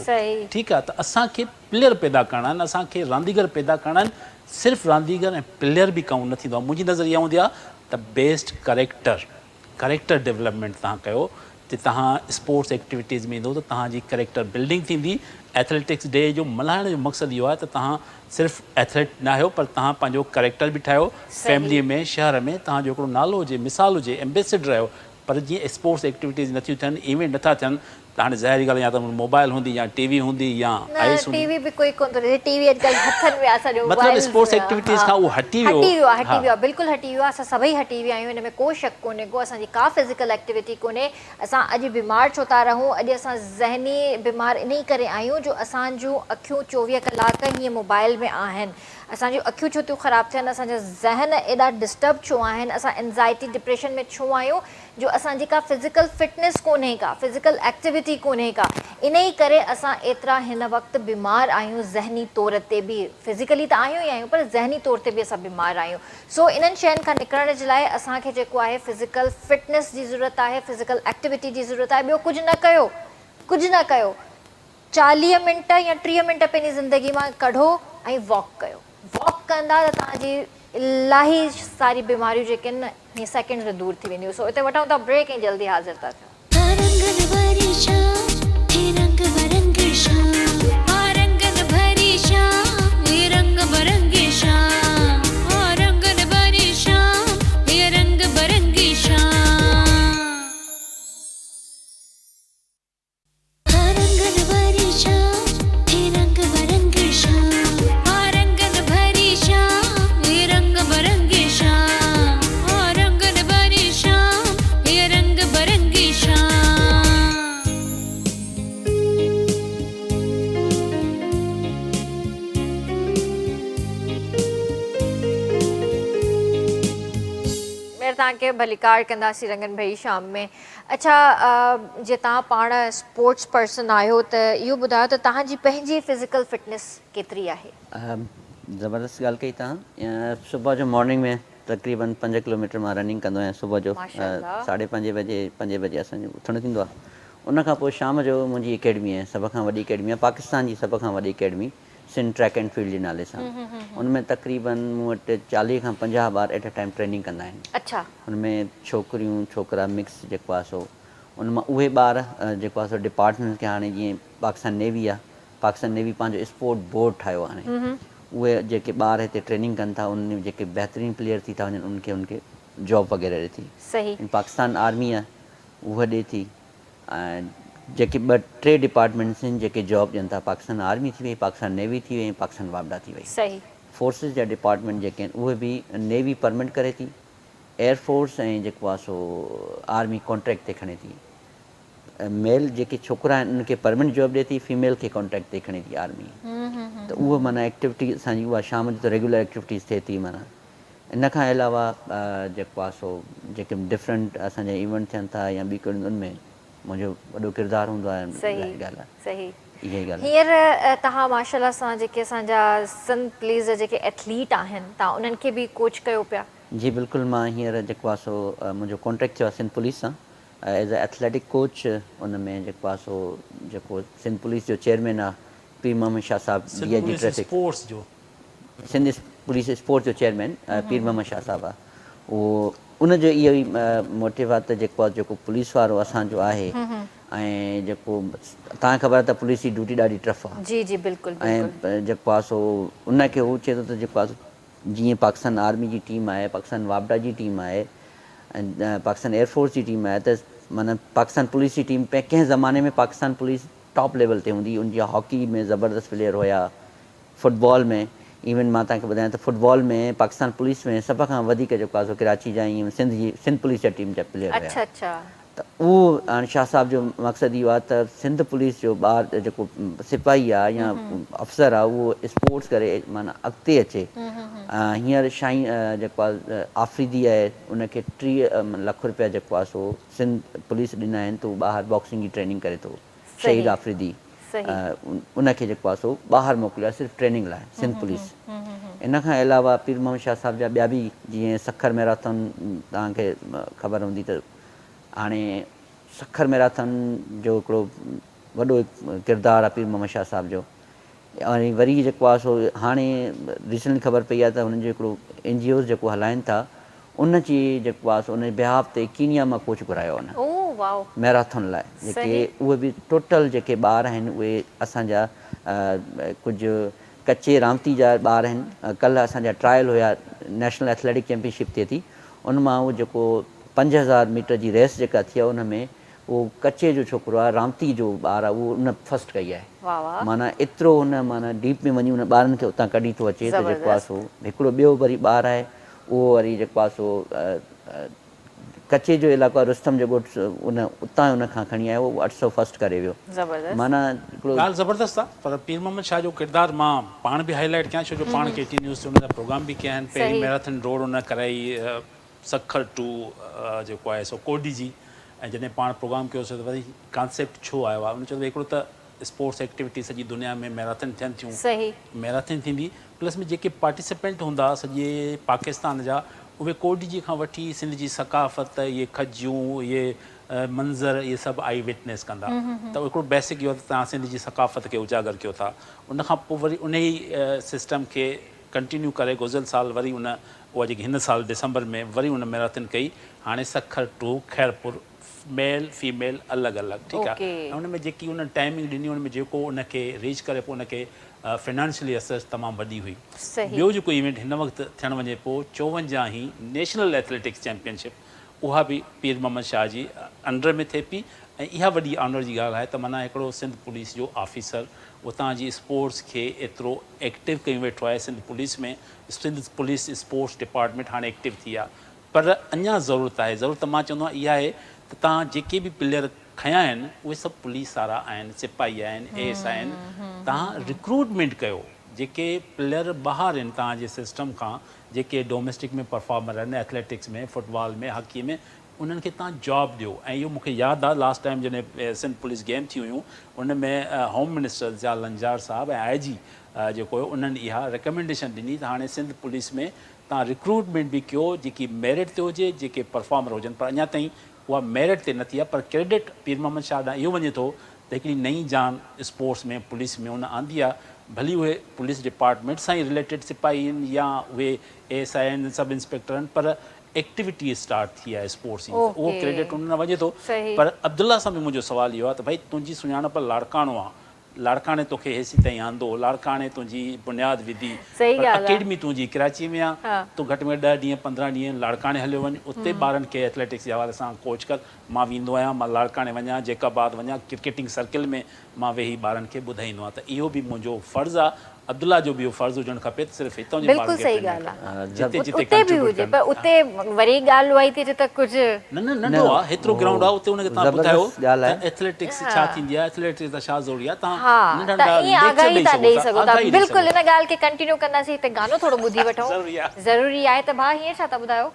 C: ठीकु आहे, त असांखे प्लेयर पैदा करणा आहिनि, असांखे रांदीगर पैदा करणा आहिनि। सिर्फ़ु रांदीगर ऐं प्लेयर बि कमु न थींदो आहे। मुंहिंजी नज़र इहा हूंदी आहे त बेस्ट करेक्टर डेवलपमेंट तव्हां कयो, त तव्हां स्पोर्ट्स एक्टिविटीज़ में ईंदो त तव्हांजी करेक्टर बिल्डिंग थींदी। एथलेटिक्स डे जो मल्हाइण जो मक़सदु इहो आहे त तव्हां सिर्फ़ु एथलेट न आहियो, पर तव्हां पंहिंजो करेक्टर बि ठाहियो, फैमिलीअ में, शहर में तव्हांजो हिकिड़ो नालो हुजे, मिसाल हुजे, एम्बेसडर आहियो। पर जीअं स्पोर्ट्स एक्टिविटीज़ नथियूं थियनि, इवेंट नथा थियनि, त हाणे ज़ाहिरी ॻाल्हि या त मोबाइल हूंदी या टीवी हूंदी या आइस हूंदी।
A: टीवी बि कोई कोन थो ॾिसे, टीवी अॼुकल्ह हथनि में आहे सॼो।
C: मतिलबु स्पोर्ट्स एक्टिविटीज़ खां उहो हटी वियो आहे,
A: बिल्कुलु हटी वियो आहे। असां सभई हटी विया आहियूं, हिन में को शक कोन्हे को। असांजी का फिज़िकल एक्टिविटी कोन्हे। असां अॼु बीमार छो था रहूं? अॼु असां ज़हनी बीमार इन ई करे आहियूं जो असांजूं अखियूं 24 कलाक हीअं मोबाइल में आहिनि। असांजूं अखियूं छो थियूं ख़राबु थियनि, असांजा ज़हन एॾा डिस्टर्ब छो आहिनि, असां एंज़ाइटी डिप्रेशन में छो आहियूं? जो असांजी का फिज़िकल फिटनेस कोन्हे का, फिज़िकल एक्टिविटी कोन्हे का। इन ई करे असां एतिरा हिन वक़्तु बीमार आहियूं, ज़हनी तौर ते बि। फिज़िकली त आहियूं ई आहियूं, पर ज़हनी तौर ते बि असां बीमार आहियूं। सो इन्हनि शयुनि खां निकिरण जे लाइ असांखे जेको आहे फिज़िकल फिटनेस जी ज़रूरत आहे, फिज़िकल एक्टिविटी जी ज़रूरत आहे। ॿियो कुझु न कयो, 40 मिंट या 30 मिंट पंहिंजी ज़िंदगी मां कढो ऐं वॉक कयो। वॉक कंदा त तव्हांजी इलाही सारी बीमारियूं जेके आहिनि हीअं सेकेंड्स में दूर थी वेंदियूं। सो हिते वठूं था ब्रेक ऐं जल्दी हाज़िर था थियूं। तव्हांखे भलीकार कंदासीं रंगन भाई शाम में। अच्छा, जे तव्हां पाण स्पोर्ट्स पर्सन आहियो त इहो ॿुधायो त तव्हांजी पंहिंजी फिज़िकल फिटनेस केतिरी आहे?
B: ज़बरदस्त ॻाल्हि कई तव्हां। सुबुह जो मॉर्निंग में तक़रीबन 5 किलोमीटर मां रनिंग कंदो आहियां सुबुह जो।
A: माशाअल्लाह।
B: 5:30 बजे असांजो उथणु थींदो आहे। उन खां पोइ शाम जो मुंहिंजी अकेडमी आहे, सभ खां वॾी अकेडमी आहे, पाकिस्तान जी सभ खां वॾी academy, Sindh track and field जे नाले सां। उनमें तक़रीबन मूं वटि 40 खां 50 ॿार एट अ टाइम ट्रेनिंग कंदा आहिनि।
A: अच्छा।
B: हुनमें छोकिरियूं छोकिरा मिक्स जेको आहे सो उन मां उहे ॿार जेको आहे सो डिपार्टमेंट खे हाणे जीअं पाकिस्तान नेवी आहे, पाकिस्तान नेवी पंहिंजो स्पोर्ट बोर्ड ठाहियो आहे हाणे। उहे जेके ॿार हिते ट्रेनिंग कनि था उन जेके बहितरीनु प्लेयर थी था वञनि उनखे जॉब वग़ैरह ॾिए थी।
A: सही।
B: पाकिस्तान आर्मी आहे उहा ॾिए थी, ऐं जेके 2-3 डिपार्टमेंट्स आहिनि जेके जॉब ॾियनि था, पाकिस्तान आर्मी थी वई, पाकिस्तान नेवी थी वई, पाकिस्तान वापडा थी वई।
A: सही।
B: फोर्सिस जा डिपार्टमेंट जेके आहिनि उहे बि नेवी परमिट करे थी, एयरफोर्स ऐं जेको आहे सो आर्मी कॉन्ट्रैक्ट ते खणे थी। मेल जेके छोकिरा आहिनि उनखे परमानेंट जॉब ॾिए थी, फीमेल खे कॉन्ट्रैक्ट ते खणे थी आर्मी। त उहो माना एक्टिविटी असांजी उहा शाम जो त रेगुलर एक्टिविटीज़ थिए थी। माना इन खां अलावा जेको आहे सो जेके डिफरेंट असांजा इवेंट थियनि था या ॿी कहिड़ी उनमें मुंहिंजो वॾो किरदारु हूंदो आहे।
A: सही
B: ॻाल्हि आहे,
A: सही।
B: इहा ई ॻाल्हि आहे।
A: हींअर तव्हां माशाल्लाह सां जेके असांजा सिंध पुलिस जा जेके एथलीट आहिनि तव्हां उन्हनि खे बि कोच कयो पिया?
B: जी बिल्कुलु। मां हींअर जेको आहे सो मुंहिंजो कॉन्ट्रैक्ट थियो आहे सिंध पुलिस सां एज़ अ एथलेटिक कोच। उन में जेको आहे सो जेको सिंध पुलिस जो चेयरमैन आहे पीर मोहम्मद शाह साहिबु, DIG ट्रैफिक,
C: स्पोर्ट्स जो
B: सिंध पुलिस स्पोर्ट्स जो चेयरमैन पीर मोहम्मद शाह साहिबु आहे। उहो उनजो इहो ई मोटिव आहे त जेको आहे जेको पुलिस वारो असांजो आहे ऐं जेको तव्हांखे ख़बर आहे त पुलिस जी ड्यूटी ॾाढी टफ आहे।
A: जी जी बिल्कुलु।
B: ऐं जेको आहे सो उनखे हू चए थो त जेको आहे जीअं पाकिस्तान आर्मी जी टीम आहे, पाकिस्तान वापडा जी टीम आहे, ऐं पाकिस्तान एयरफोर्स जी टीम आहे, त माना पाकिस्तान पुलिस जी टीम कंहिं ज़माने में पाकिस्तान पुलिस टॉप लेवल ते हूंदी। उनजी हॉकी में ज़बरदस्त प्लेयर हुया, फुटबॉल में इवन मां तव्हांखे ॿुधायां त फुटबॉल में पाकिस्तान पुलिस में सभ खां वधीक जेको आहे सो कराची जा ऐं सिंध पुलिस जा टीम जा प्लेयर हुया।
A: अच्छा अच्छा।
B: त उहो हाणे शाह साहिब जो मक़सदु इहो आहे त सिंध पुलिस जो ॿार जेको सिपाही आहे या अफ़सर आहे उहो स्पोर्ट्स करे माना अॻिते अचे। हींअर शाही जेको आहे आफ़रीदी आहे उनखे 30 लाख रुपया जेको आहे सो सिंध पुलिस ॾिना आहिनि त उहो ॿाहिरि बॉक्सिंग जी ट्रेनिंग करे थो। शहीद आफ़रीदी उनखे जेको आहे सो ॿाहिरि मोकिलियो आहे सिर्फ़ु ट्रेनिंग लाइ सिंध पुलिस। इन खां अलावा पीर मोहम्मद शाह साहिब जा ॿिया बि जीअं सखर मैराथन तव्हांखे ख़बर हूंदी त हाणे सखर मैराथन जो हिकिड़ो वॾो किरदारु आहे पीर मोहम्मद शाह साहिब जो। ऐं वरी जेको आहे सो हाणे रिसेंटली ख़बर पई आहे त हुननि जो हिकिड़ो NGOs जेको हलाइनि था उनजी जेको आहे सो उन बिहाफ ते कीनिया मां कोच घुरायो आहे मैराथन लाइ। जेके उहे बि टोटल जेके ॿार आहिनि उहे असांजा कुझु कचे रामती जा ॿार आहिनि। कल्ह असांजा ट्रायल हुया, नेशनल एथलेटिक चैम्पियनशिप थिए थी, उन मां उहो जेको 5000 मीटर जी रेस जेका थी आहे उन में उहो कचे जो छोकिरो आहे, रामती जो ॿारु आहे, उहो उन फस्ट कई आहे। माना एतिरो हुन माना डीप में वञी उन ॿारनि खे उतां कढी थो अचे त जेको आहे सो हिकिड़ो ॿियो वरी ॿारु आहे उहो वरी जेको आहे सो कचे जो इलाइक़ो आहे रुस्तम जो ॻोठु, उन उतां उन खां खणी आयो, उहो 800 फस्ट करे वियो। माना हिकिड़ो
C: ॻाल्हि ज़बरदस्त आहे। पर पीर मोहम्मद शाह जो किरदारु मां पाण बि हाईलाइट कयां, छो जो पाण KT न्यूज़ ते हुन जा प्रोग्राम बि कया आहिनि। पहिरीं मैराथन दौड़ हुन कराई सखर टू जेको आहे सो कोडी जी, ऐं जॾहिं पाण प्रोग्राम कयोसीं त वरी कॉन्सेप्ट छो आयो आहे, उन चयो हिकिड़ो त स्पोर्ट्स एक्टिविटी सॼी दुनिया में मैराथन थियनि थियूं, मैराथन थींदी, प्लस में जेके पार्टिसिपेंट हूंदा सॼे पाकिस्तान जा उहे कोडी जी खां वठी सिंध जी सकाफ़त, इहे खजियूं, इहे मंज़र, इहे सभु आई विटनेस कंदा। त हिकिड़ो बेसिक इहो त तव्हां सिंध जी सकाफ़त खे उजागर कयो था। उन खां पोइ वरी उन ई सिस्टम खे कंटिन्यू करे गुज़िरियल साल वरी उहा जेकी हिन साल दिसंबर में वरी उन मैराथन कई। हाणे Sukkur to Khairpur, male female अलॻि अलॻि, ठीकु आहे। ऐं उन में जेकी उन टाइमिंग ॾिनी उन में जेको उनखे रीच करे पोइ उनखे फाइनेंशियली असर तमामु वॾी हुई। ॿियो जेको इवेंट हिन वक़्तु थियणु वञे पोइ 54 ही नेशनल एथलेटिक्स चैम्पियनशिप, उहा बि पीर मोहम्मद शाह जी अंडर में थिए पई। ऐं इहा वॾी ऑनर जी ॻाल्हि आहे त माना हिकिड़ो सिंध पुलिस जो ऑफिसर उतां जी स्पोर्ट्स खे एतिरो एक्टिव कयो वेठो आहे। सिंध पुलिस में सिंध पुलिस स्पोर्ट्स डिपार्टमेंट हाणे एक्टिव थी आहे, पर अञा ज़रूरत आहे। ज़रूरत मां चवंदो आहियां इहा आहे त तव्हां जेके बि प्लेयर खयां आहिनि उहे सभु पुलिस वारा आहिनि, सिपाही आहिनि, AS आहिनि, तव्हां रिक्रूटमेंट कयो। जेके प्लेयर ॿाहिरि आहिनि तव्हांजे सिस्टम खां, जेके डोमेस्टिक में परफॉर्मर आहिनि, एथलेटिक्स में, फुटबॉल में, हॉकी में, उन्हनि खे तव्हां जॉब ॾियो। ऐं इहो मूंखे यादि आहे लास्ट टाइम जॾहिं सिंध पुलिस गेम थी हुयूं, उन में होम मिनिस्टर ज़िया लंजार साहब ऐं आई जी जेको हुयो, उन्हनि इहा रिकमेंडेशन ॾिनी त हाणे सिंध पुलिस में तव्हां रिक्रूटमेंट बि कयो जेकी मेरिट ते हुजे, जेके परफॉर्मर हुजनि। पर अञा ताईं उहा मेरिट ते नथी आहे, पर क्रेडिट पीर मोहम्मद शाह ॾांहुं इहो वञे थो त हिकिड़ी नई जान स्पोर्ट्स में, पुलिस में उन आंदी आहे। भली उहे पुलिस डिपार्टमेंट सां ई रिलेटेड सिपाही आहिनि या उहे एएसआई आहिनि, सब इंस्पेक्टर आहिनि, पर एक्टिविटी स्टार्ट थी आहे स्पोर्ट्स जी, उहो क्रेडिट उन वञे थो। पर अब्दुल्ला सां बि मुंहिंजो सुवालु इहो आहे त भई तुंहिंजी सुञाणप लाड़काणो आहे, लाड़काणे तोखे हेसी ताईं आंदो, लाड़काणे तुंहिंजी बुनियादु विधी, अकेडमी तुंहिंजी कराची में आहे, तूं घटि में 10 ॾींहं 15 ॾींहं लाड़काणे हलियो वञ, उते ॿारनि खे एथलेटिक्स जे हवाले सां कोच कर। मां वेंदो आहियां, मां लाड़काणे वञा, जैकाबाद वञा, क्रिकेटिंग सर्किल में मां वेही ॿारनि खे ॿुधाईंदो आहियां। त इहो बि मुंहिंजो फ़र्ज़ु आहे, अब्दुल्ला जो बि इहो फ़र्ज़ु हुजणु खपे त सिर्फ़ु हितां जे
A: बिल्कुलु सही ॻाल्हि आहे, उते बि हुजे, पर उते वरी ॻाल्हि उहा ई थी त कुझु
C: न नंढो आहे, हेतिरो ग्राउंड आहे, उते हुनखे तव्हां ॿुधायो त एथलेटिक्स छा थींदी आहे, एथलेटिक्स त छा ज़रूरी आहे, तव्हां नंढा
A: आगाही था ॾेई सघो था। बिल्कुलु इन ॻाल्हि खे कंटिन्यू कंदासीं, हिते गानो थोरो ॿुधी वठूं, ज़रूरी आहे। त भाउ हीअं छा था ॿुधायो?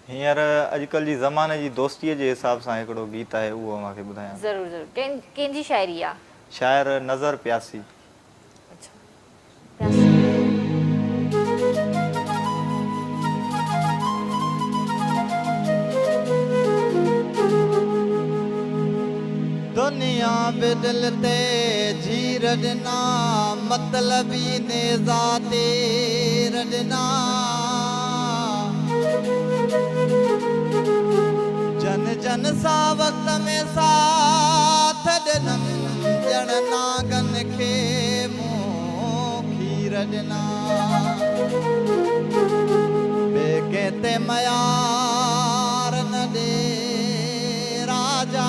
D: हींअर अॼुकल्ह जी ज़माने जी दोस्तीअ जे हिसाब सां हिकिड़ो गीत आहे, उहो मूंखे ॿुधायां।
A: ज़रूरु ज़रूरु, कंहिंजी शाइरी आहे?
D: शाइर नज़र प्यासी।
E: दुनिया बिदल ते जीर ॾिना, मतलबी ने ज़ातीर ॾिना, जन जन सा वक़्त में साथ ॾिनमि, ॼण नागन खे मूं खीर ॾिना, ॿिए कंहिं ते मयार न ॾे राजा,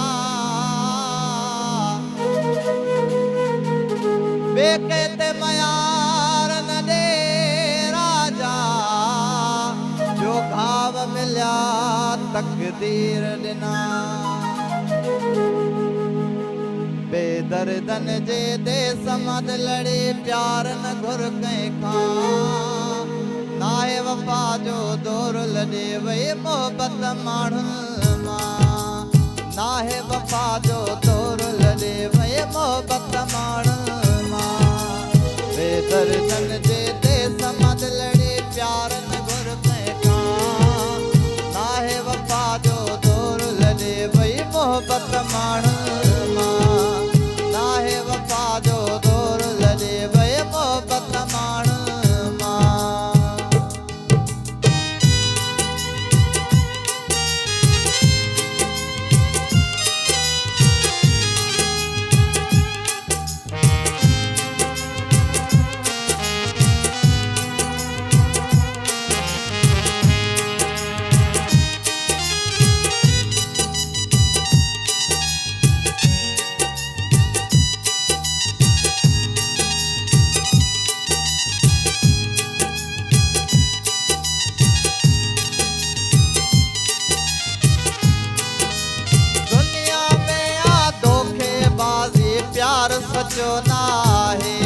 E: ॿिए कंहिं ते मयार न ॾे राजा, जो घाव मिलिया तक़दीर ॾिना, बेदर्दन जे देस मद लड़े, प्यार न घुर कंहिंखां, नाहे वफ़ा जो दौर लॾे वई मोहबत माण्हुनि मां, नाहे वफ़ा जो दौर लॾे वई मोहबत माण्हुनि मां, बेदर्दन जे देस मद लड़े, प्यार न घुर कंहिंखां, नाहे वफ़ा जो दौर लॾे वई मोहबत माण्हुनि मां, नाहे वफ़ा जो दौर लॾे वई मोहबत माण्हुनि मां। सचो नाहे,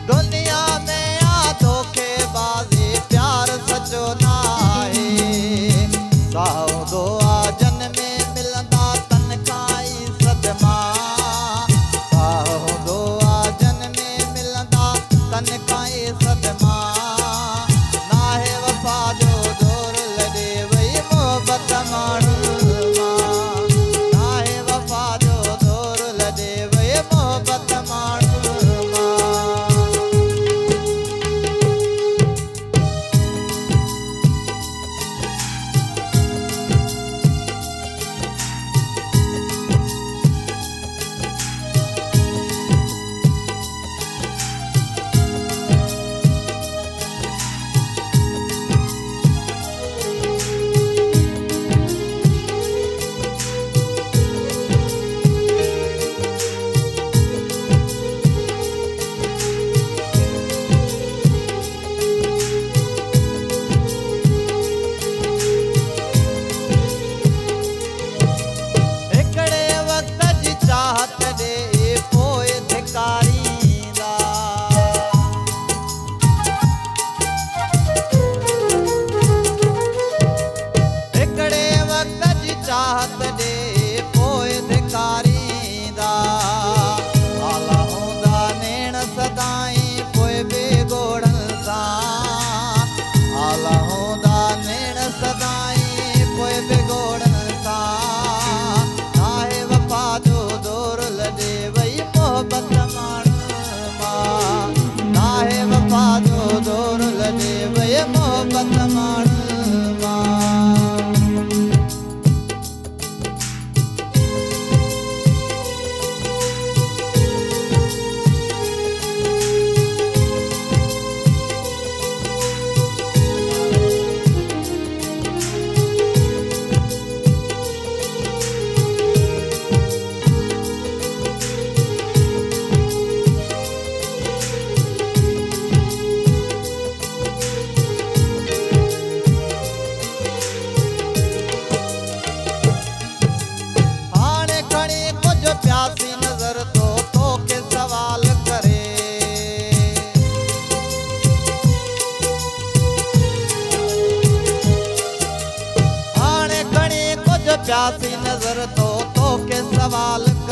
E: दुनिया में आ धोखेबाज़ी, प्यार सचो नाहे, साओ दुआ जन में मिलंदा तनखाई सदमा, साओ दुआ जन में मिलंदा तनखाई सदमा, नाहे वफ़ा जो दौर लॾे वई मोहबत माण्हुनि मां, नाहे वफ़ा जो दौर लॾे वई मोहबत माण्हुनि मां।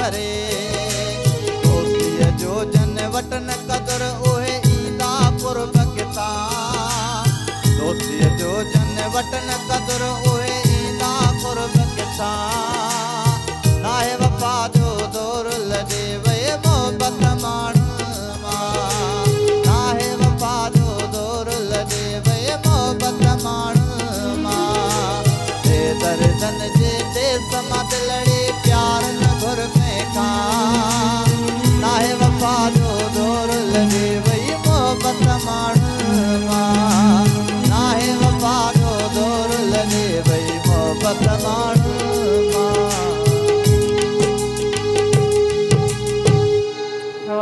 E: करे दोस्तीअ जो जन वटन क़दुर उहे ईंदा कुर्ब कितां दोस्तीअ जो जन वटन क़दुर उहे ईंदा कुर्ब कितां नाहे वफ़ा जो दौर लॾे वे मोहबत माण्हुनि मां नाहे वफ़ा जो दौर लॾे वे मोहबत माण्हुनि मां दर्दन जे देस मां दिलड़ी प्यार न घुर कंहिंखां नाहे वफ़ा जो दौर लॻे वई मोहबत माण्हुनि मां नाहे वफ़ा जो दौर लॻे वई मोहबत माण्हुनि मां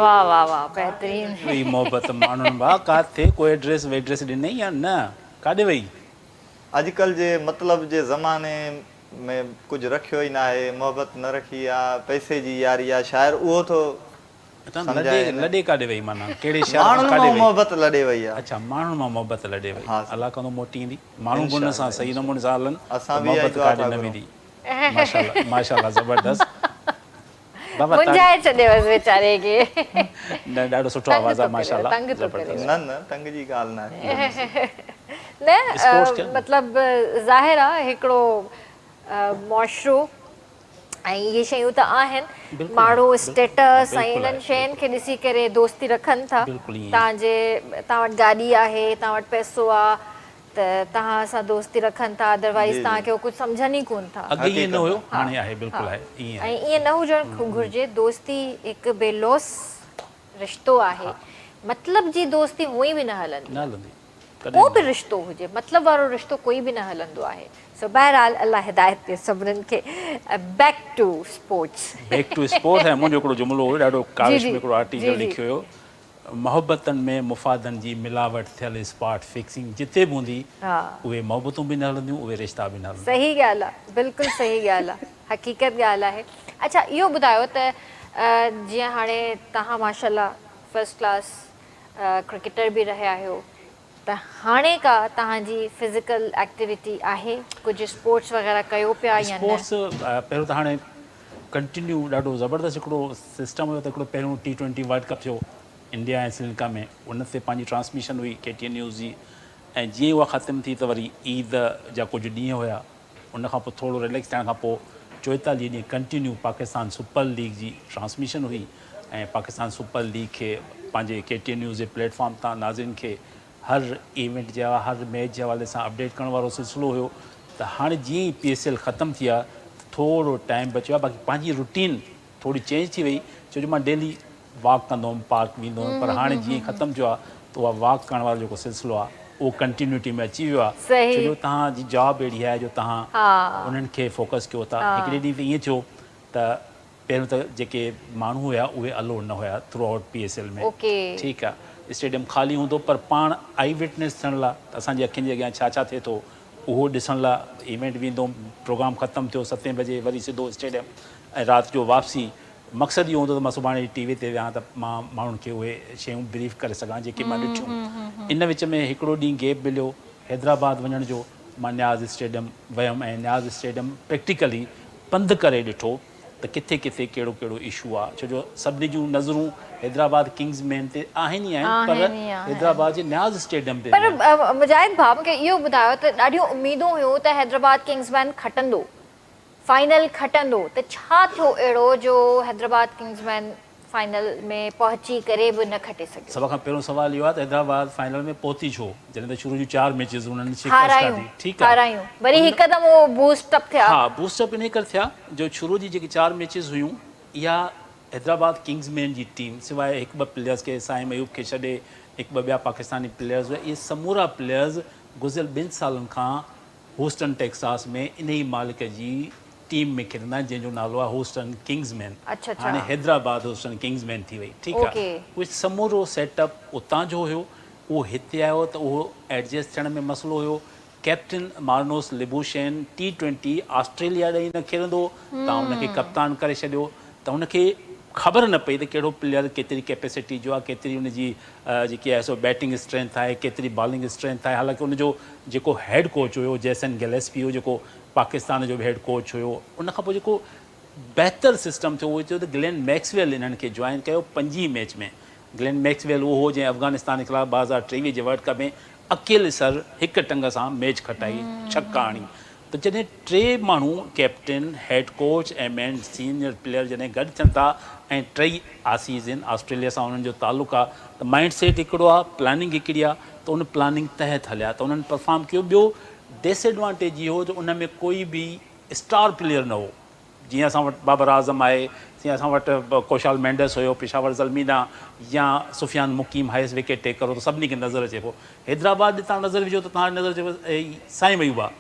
A: वाह वाह वाह बेहतरीन
C: वही मोहबत माण्हुनि भाउ काथे कोई एड्रेस वेड्रेस ॾिनई या न काॾे वई
D: अॼुकल्ह जे मतिलब जे ज़माने में कुझु रखियो ई न आहे मोहबत न रखी आहे पैसे जी यारी आहे शाइर उहो थो सम्झाए न।
C: लॾे काॾे वई माना कहिड़े शहर
D: माण्हुनि
C: काॾे
D: मां
C: वई
D: मोहबत लॾे वई आहे
C: अच्छा माण्हुनि मां मोहबत लॾे वई
D: हा।
C: अलाह कंदो मोटी ईंदी माण्हू बि उन सां सही नमूने सां हलनि
D: असां
C: त
D: बि इहा ई
C: मोहबत
D: दुआ
C: काॾे
D: था
C: न
D: करूं।
C: वेंदी माशाल्लाह माशाल्लाह ज़बरदस्त बाबा
A: मुंझाए छॾियोसि वीचारे खे
C: न ॾाढो सुठो
A: तंग
C: आवाज़ु
A: थो
C: आहे माशाल्लाह
A: करे, तंग थो करे।
C: ज़बरदस्त
D: न न तंग जी ॻाल्हि न आहे
A: न
C: स्पोर्ट्स क्या?
A: मतिलबु ज़ाहिर आहे हिकिड़ो मुआशिरो ऐं इहे शयूं त आहिनि
C: बिल्कुलु,
A: माण्हू
C: बिल्कुलु,
A: स्टेटस ऐं
C: बिल्कुलु
A: इन्हनि
C: आहे,
A: शयुनि खे ॾिसी करे दोस्ती रखनि था
C: बिल्कुलु ईअं।
A: तव्हां वटि गाॾी आहे तव्हां वटि पैसो आहे त तव्हां सां दोस्ती रखनि था अदरवाइज़
D: जी, जी।
A: तव्हांखे उहो कुझु सम्झनि ई कोन था
C: अॻे ईअं न हुयो
A: हा,
C: हाणे आहे बिल्कुलु
A: हा।
C: आहे ईअं
A: ऐं
C: आहे
A: ईअं न हुजणु घुरिजे दोस्ती हिकु बेलोस रिश्तो आहे मतिलब जी दोस्ती हुई बि न हलंदी
C: न हलंदी
A: को बि रिश्तो हुजे मतिलब वारो रिश्तो कोई बि न हलंदो आहे सो बहरहाल अलाह हिदायत ॾिए सभिनीनि खे back to sports
C: back to sports ऐं मुंहिंजो हिकिड़ो जुमिलो हुयो ॾाढो काविश
A: जी,
C: में हिकिड़ो आर्टिकल
A: जी, जी।
C: लिखियो हुयो मोहबतनि में मुफ़ादनि जी मिलावट थियल स्पॉट फिक्सिंग जिते बि हूंदी
A: हा
C: उहे मोहबतूं बि न हलंदियूं उहे रिश्ता बि न हलंदा
A: सही ॻाल्हि आहे बिल्कुलु सही ॻाल्हि आहे हक़ीक़त ॻाल्हि आहे अच्छा इहो ॿुधायो त जीअं हाणे तव्हां माशाल्लाह फर्स्ट क्लास क्रिकेटर बि रहिया आहियो त हाणे का तव्हांजी फिज़िकल एक्टिविटी आहे कुझु स्पोर्ट्स वग़ैरह कयो पिया या न
C: स्पोर्ट्स पहिरियों त हाणे कंटिन्यू ॾाढो ज़बरदस्त हिकिड़ो सिस्टम हुयो त हिकिड़ो पहिरियों T20 वर्ल्ड कप थियो इंडिया ऐं श्रीलंका में उन ते पंहिंजी ट्रांसमिशन हुई KTN न्यूज़ जी ऐं जीअं उहा ख़तमु थी त वरी ईद जा कुझु ॾींहं हुया उनखां पोइ थोरो रिलैक्स थियण खां पोइ 44 ॾींहं कंटिन्यू पाकिस्तान सुपर लीग जी ट्रांसमिशन हुई ऐं पाकिस्तान सुपर लीग खे पंहिंजे KTN न्यूज़ जे प्लेटफॉर्म तां नाज़िन खे हर इवेंट जे हर मैच जे हवाले सां अपडेट करण वारो सिलसिलो हुयो त हाणे जीअं ई PSL ख़तमु थी आहे थोरो टाइम बचियो आहे बाक़ी पंहिंजी रूटीन थोरी चेंज थी वई छो जो मां डेली वॉक कंदो हुउमि पार्क वेंदो हुउमि पर हाणे जीअं ख़तमु थियो आहे त उहा वॉक करण वारो जेको सिलसिलो आहे उहो कंटिन्यूटी में अची वियो आहे
A: सही।
C: छो जो तव्हांजी जॉब अहिड़ी आहे जो तव्हां
A: हा
C: उन्हनि खे फोकस कयो था हिकिड़े ॾींहुं ते ईअं थियो त पहिरियों त जेके माण्हू हुया उहे अलो न हुया थ्रू आउट PSL में
A: ओके
C: ठीकु आहे स्टेडियम ख़ाली हूंदो पर पाण आई विटनेस थियण लाइ असांजी अखियुनि जे अॻियां छा छा थिए थो उहो ॾिसण लाइ इवेंट वेंदो हुउमि प्रोग्राम ख़तमु थियो 7 बजे वरी सिधो स्टेडियम ऐं राति जो वापसी मक़सदु इहो हूंदो त मां सुभाणे TV ते वियां त मां माण्हुनि खे उहे शयूं ब्रीफ करे सघां जेके मां ॾिठियूं इन विच में हिकिड़ो ॾींहुं गैप मिलियो हैदराबाद वञण जो मां न्याज़ स्टेडियम वियुमि ऐं न्याज़ स्टेडियम प्रैक्टिकली पंधु करे ॾिठो त किथे किथे कहिड़ो कहिड़ो इशू आहे छो जो सभिनी जूं नज़रूं हैदराबाद किंग्समैन ते आहिनि ई आहिनि पर
A: आहिनि ई आहिनि।
C: हैदराबाद जे न्याज़ स्टेडियम ते
A: पर मुजाहिद भाउ मूंखे इहो ॿुधायो त ॾाढियूं उमेदूं हुयूं त हैदराबाद किंग्समैन खटंदो फाइनल खटंदो त छा थियो अहिड़ो जो हैदराबाद किंग्समैन फाइनल में पहुची करे बि न खटे सघियो
C: सभ खां पहिरियों सुवाल इहो आहे त हैदराबाद फाइनल में पहुती छो जॾहिं त शुरू जूं 4 मैचिस उन्हनि शिकस्त
A: हारायूं
C: खाधी ठीकु आहे
A: हारायूं वरी हिकदमि उहो बूस्ट अप थिया
C: हा बूस्टअप इन करे थिया जो शुरू जी जेकी 4 मैचिस हुयूं इहा हैदराबाद किंग्समैन जी टीम सवाइ हिकु ॿ प्लेयर्स खे साइम अयूब खे छॾे हिकु ॿ ॿिया पाकिस्तानी प्लेयर्स हुआ इहे समूरा प्लेयर्स गुज़िरियल 2 सालनि खां ह्यूस्टन टेक्सास में इन ई मालिक जी टीम में खेॾंदा आहिनि जंहिंजो नालो आहे ह्यूस्टन किंग्समैन
A: अच्छा, अच्छा।
C: हाणे हैदराबाद ह्यूस्टन किंग्समैन थी वई ठीकु आहे
A: ओके।
C: उहो समूरो सेटअप उतां जो हुयो उहो हिते आयो त उहो एडजस्ट थियण में मसइलो हुयो कैप्टन मार्नोस लिबुशेन T20 ऑस्ट्रेलिया ॾेई न खेॾंदो तव्हां हुनखे कप्तान करे छॾियो त हुनखे ख़बर न पई त कहिड़ो प्लेयर केतिरी कैपेसिटी जो आहे केतिरी हुनजी जेकी आहे सो बैटिंग स्ट्रेंथ आहे केतिरी बॉलिंग स्ट्रेंथ आहे हालांकि हुनजो जेको हेड कोच हुयो जैसन गिलेस्पी हुयो जेको पाकिस्तान जो बि हेड कोच हुयो उनखां पोइ जेको बहितर सिस्टम थियो उहो चयो त ग्लेन मैक्सवेल इन्हनि खे जॉइन कयो 5 मैच में। ग्लेन मैक्सवेल उहो हो जंहिं अफ़गानिस्तान जे ख़िलाफ़ु 2023 जे वर्ल्ड कप में अकेले सर हिक टंग सां मैच खटाई, छक्का हणी। त जॾहिं 3 माण्हू कैप्टन, हेड कोच ऐं मेन सीनियर प्लेयर जॾहिं गॾु थियनि था ऐं 3 आसीज़ आहिनि, ऑस्ट्रेलिया सां उन्हनि जो तालुक़ु आहे, त माइंड सेट हिकिड़ो आहे, प्लानिंग हिकिड़ी आहे, त उन प्लानिंग तहत हलिया त उन्हनि परफॉर्म कयो। ॿियो डिसएडवांटेज इहो हो जो उन में कोई बि स्टार प्लेयर न हो। जीअं असां वटि बाबर आज़म आहे, जीअं असां वटि कौशाल मेंडस हुयो, पेशावर ज़लमीना या सुफ़ियान मुकीम हाइस्ट विकेट टेकर हो, त सभिनी खे नज़र अचे पियो। हैदराबाद तव्हां नज़र विझो त तव्हां नज़र अचे साईं मयूबा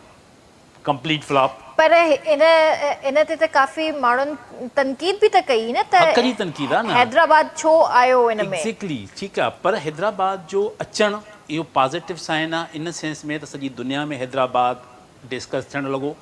C: कंप्लीट फ्लॉप।
A: पर इन ते त काफ़ी माण्हुनि तनक़ीद बि त कई न त
C: कॾहिं तनक़ीद आहे न,
A: हैदराबाद छो आयो इन में।
C: एग्ज़ैक्टली, ठीकु आहे, पर हैदराबाद जो अचणु इहो पॉज़िटिव साइन आहे इन सेंस में त सॼी दुनिया में हैदराबाद डिस्कस थियणु लॻो।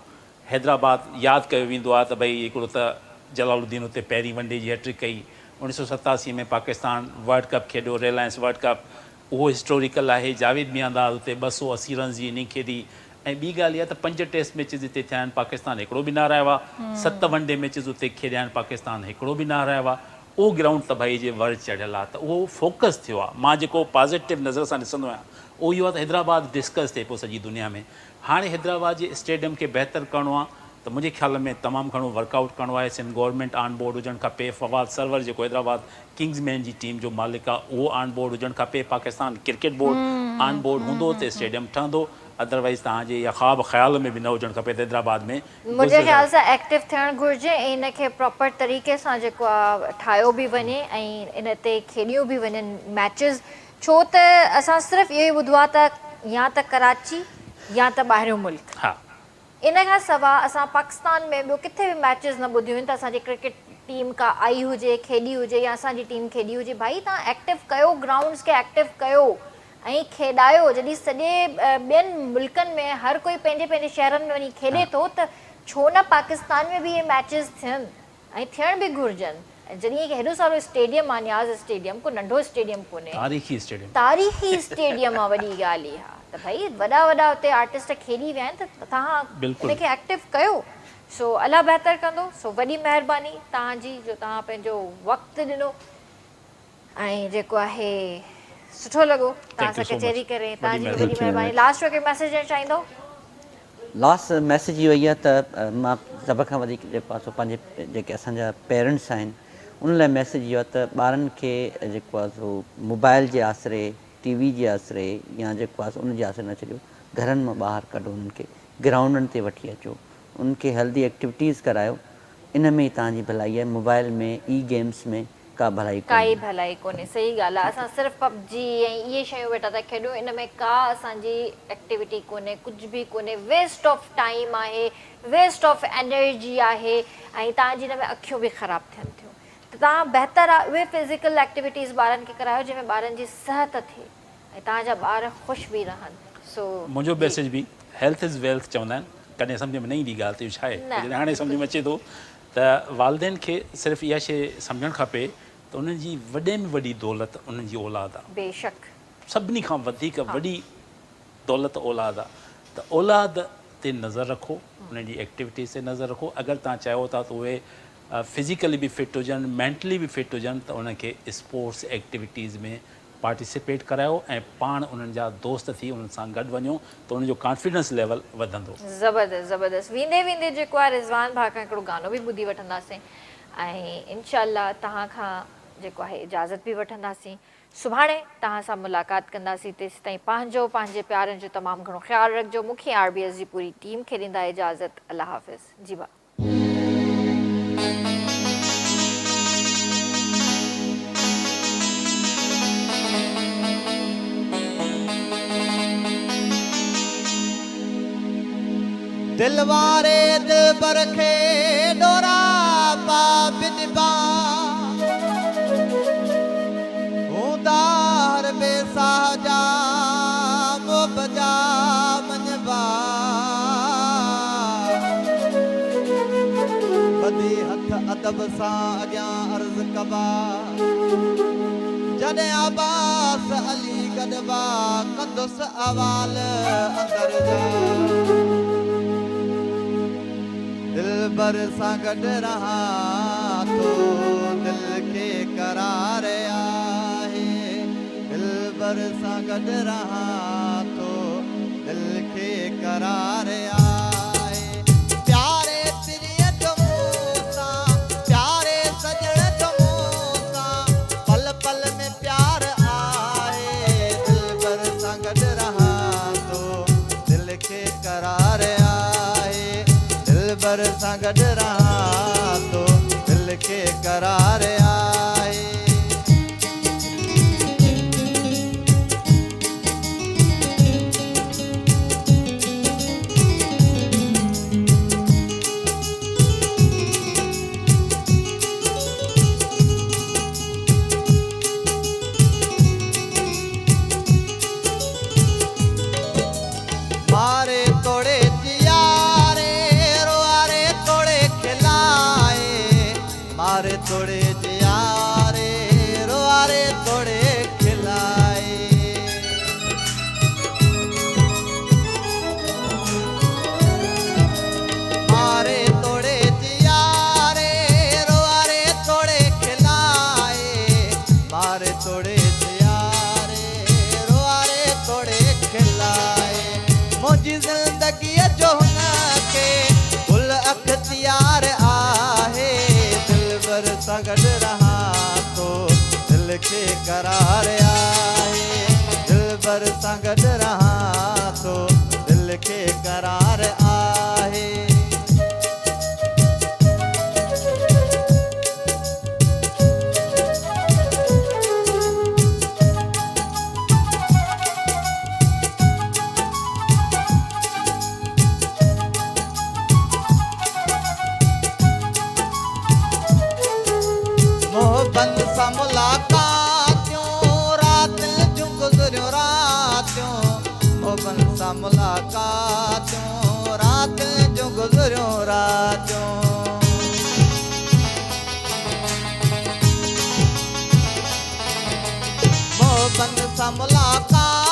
C: हैदराबाद यादि कयो वेंदो आहे त भई हिकिड़ो त जलालुद्दीन उते पहिरीं वनडे जी हैट्रिक कई, 1987 में पाकिस्तान वर्ल्ड कप खेॾियो, रिलायंस वर्ल्ड कप, उहो हिस्टोरिकल आहे। जावेद मियांदाद उते 280 रन जी इनिंग खेॾी। ऐं ॿी ॻाल्हि इहा त 5 टेस्ट मैचिस हिते थिया आहिनि, पाकिस्तान हिकिड़ो बि न हारायो आहे। 7 वनडे मैचिस उते खेॾिया आहिनि, पाकिस्तान हिकिड़ो बि न हारायो आहे। उहो ग्राउंड तबाही जे वर्ड चढ़ियल आहे, त उहो फोकस थियो आहे। मां जेको पॉज़िटिव नज़र सां ॾिसंदो आहियां उहो इहो आहे त हैदराबाद डिस्कस थिए पियो सॼी दुनिया में। हाणे हैदराबाद जे स्टेडियम खे बहितर करिणो आहे त मुंहिंजे ख्याल में तमामु घणो वर्कआउट करिणो आहे। सिंध गवर्नमेंट ऑन बोर्ड हुजणु खपे। फवाद सरवर जेको हैदराबाद किंग्समैन जी टीम जो मालिक आहे उहो ऑन बोर्ड हुजणु खपे। Pakistan cricket board on board हूंदो त स्टेडियम ठहंदो, अदरवाइज़ तव्हांजे या ख़्वाब ख़्याल में बि न हुजणु खपे त हैदराबाद में।
A: मुंहिंजे ख़्याल सां एक्टिव थियणु घुरिजे ऐं इन खे प्रॉपर तरीक़े सां जेको आहे ठाहियो बि वञे ऐं इन ते खेॾियूं बि वञनि मैचिस। छो त असां सिर्फ़ु इहो ई ॿुधो आहे त या त कराची या त ॿाहिरियों मुल्क,
C: हा,
A: इन खां सवाइ असां पाकिस्तान में ॿियो किथे बि मैचिस न ॿुधियूं आहिनि त असांजी क्रिकेट टीम का आई हुजे, खेॾी हुजे या असांजी टीम खेॾी हुजे। भाई तव्हां एक्टिव कयो, ग्राउंड्स खे एक्टिव कयो ऐं खेॾायो। जॾहिं सॼे ॿियनि मुल्कनि में हर कोई पंहिंजे पंहिंजे शहरनि में वञी खेॾे थो त छो न पाकिस्तान में बि इहे मैचिस थियनि ऐं थियण बि घुरिजनि। जॾहिं हेॾो सारो स्टेडियम आहे, न्याज़ स्टेडियम, को नंढो स्टेडियम कोन्हे,
C: तारीख़ी स्टेडियम,
A: तारीख़ी स्टेडियम आहे, वॾी ॻाल्हि इहा त भई वॾा वॾा हुते आर्टिस्ट खेॾी विया आहिनि त तव्हां इनखे एक्टिव कयो। सो अलाह बहितर कंदो। सो वॾी महिरबानी तव्हांजी जो तव्हां पंहिंजो वक़्तु ॾिनो ऐं जेको आहे सुठो लॻो तव्हां सां कचहरी करे। तव्हांजी वॾी महिरबानी। लास्ट में मैसेज ॾियणु चाहींदो?
B: लास्ट मैसेज इहो ई आहे त मां सभ खां वधीक जेको आहे सो पंहिंजे जेके असांजा पेरेंट्स आहिनि उन लाइ मैसेज इहो आहे त ॿारनि खे जेको आहे सो मोबाइल जे आसिरे, टीवी जे आसिरे या जेको आहे सो उन जे आसिरे न छॾियो, घरनि मां ॿाहिरि कढो, उन्हनि खे ग्राउंडनि ते वठी अचो, उन्हनि खे हेल्दी एक्टिविटीज़ करायो। इन में ई तव्हांजी भलाई आहे। मोबाइल में ई गेम्स में का भलाई
A: काई भलाई कोन्हे। सही ॻाल्हि आहे। असां सिर्फ़ु पबजी ऐं इहे शयूं वेठा था खेॾूं, इन में का असांजी एक्टिविटी कोन्हे, कुझु बि कोन्हे। वेस्ट ऑफ टाइम आहे, वेस्ट ऑफ एनर्जी आहे ऐं तव्हांजी हिन में अखियूं बि ख़राबु थियनि थियूं। त तव्हां बहितर आहे उहे फिज़िकल एक्टिविटीज़ ॿारनि खे करायो जंहिंमें ॿारनि जी सिहत थिए ऐं तव्हांजा ॿार ख़ुशि बि रहनि। सो
C: मुंहिंजो मैसेज बि हेल्थ इज़ वेल्थ चवंदा आहिनि। कॾहिं सम्झ में न ईंदी ॻाल्हि त इहो छा आहे, जॾहिं हाणे सम्झ में अचे थो त वालिदेन खे सिर्फ़ु इहा शइ सम्झणु खपे त उन्हनि जी वॾे में वॾी दौलत उन्हनि जी औलाद आहे।
A: बेशक
C: सभिनी खां वधीक वॾी दौलत औलाद आहे। त औलाद ते नज़र रखो, उन्हनि जी एक्टिविटीज़ ते नज़र रखो। अगरि तव्हां चाहियो था त उहे फिज़िकली बि फिट हुजनि, मेंटली बि फिट हुजनि, त उनखे स्पोर्ट्स एक्टिविटीज़ में पार्टिसिपेट करायो ऐं पाण उन्हनि जा दोस्त थी उन्हनि सां गॾु वञो त उन्हनि जो कॉन्फिडेंस लेवल वधंदो।
A: ज़बरदस्त ज़बरदस्त। वेंदे वेंदे जेको आहे रिज़वान भाउ खां हिकिड़ो गानो बि ॿुधी वठंदासीं ऐं इनशाअल्लाह तव्हां खां जेको आहे इजाज़त बि वठंदासीं। सुभाणे तव्हां सां मुलाक़ात कंदासीं। तेसि ताईं पंहिंजे प्यारनि जो तमामु घणो ख़्यालु रखिजो। मूंखे RBS जी पूरी टीम खे ॾींदा इजाज़त। अल्लाह हाफ़िज़। जी भाउ।
E: दिल वारे दिल पर खे डोरा पा बिदबा हूंदार बेसाजा मुबजा मनबा बदी हथ अदब सां अॻियां अर्ज़ कबा जॾहिं अब्बास अली गॾबा कंदुसि अवाल अंदर जा दिलबर सां गॾु रहां थो दिल खे करार आहे दिलबर सां गॾु रहां थो दिल खे करार आहे प्यारे तिरीअ जो मूं सां प्यारे सजण जो मूं सां पल पल में प्यार आहे दिलबर सां गॾु रहां थो दिल खे करार आहे दिलबर सां गॾु रहां थो दिल खे करार आहे मारे तोड़े जियारे रोआरे तोड़े खिलाए मारे तोड़े जियारे रोआरे तोड़े खिलाए मारे तोड़े जियारे रोआरे तोड़े खिलाए मारे तोड़े जियारे रोआरे तोड़े खिलाए मुंहिंजी ज़िंदगीअ जो हुनखे गुल अख्तियार आहे दिलबर सां गॾु रहां थो दिल खे करार आहे दिलबर सां गॾु रहां थो दिल खे करार आहे मोहब्बत सां मुलाक़ातियूं रातियुं जूं गुज़रियूं रातियूं मोहब्बत सां मुलाक़ातियूं रातियुं जूं गुज़रियूं रातियूं मोहब्बत सां मुलाक़ात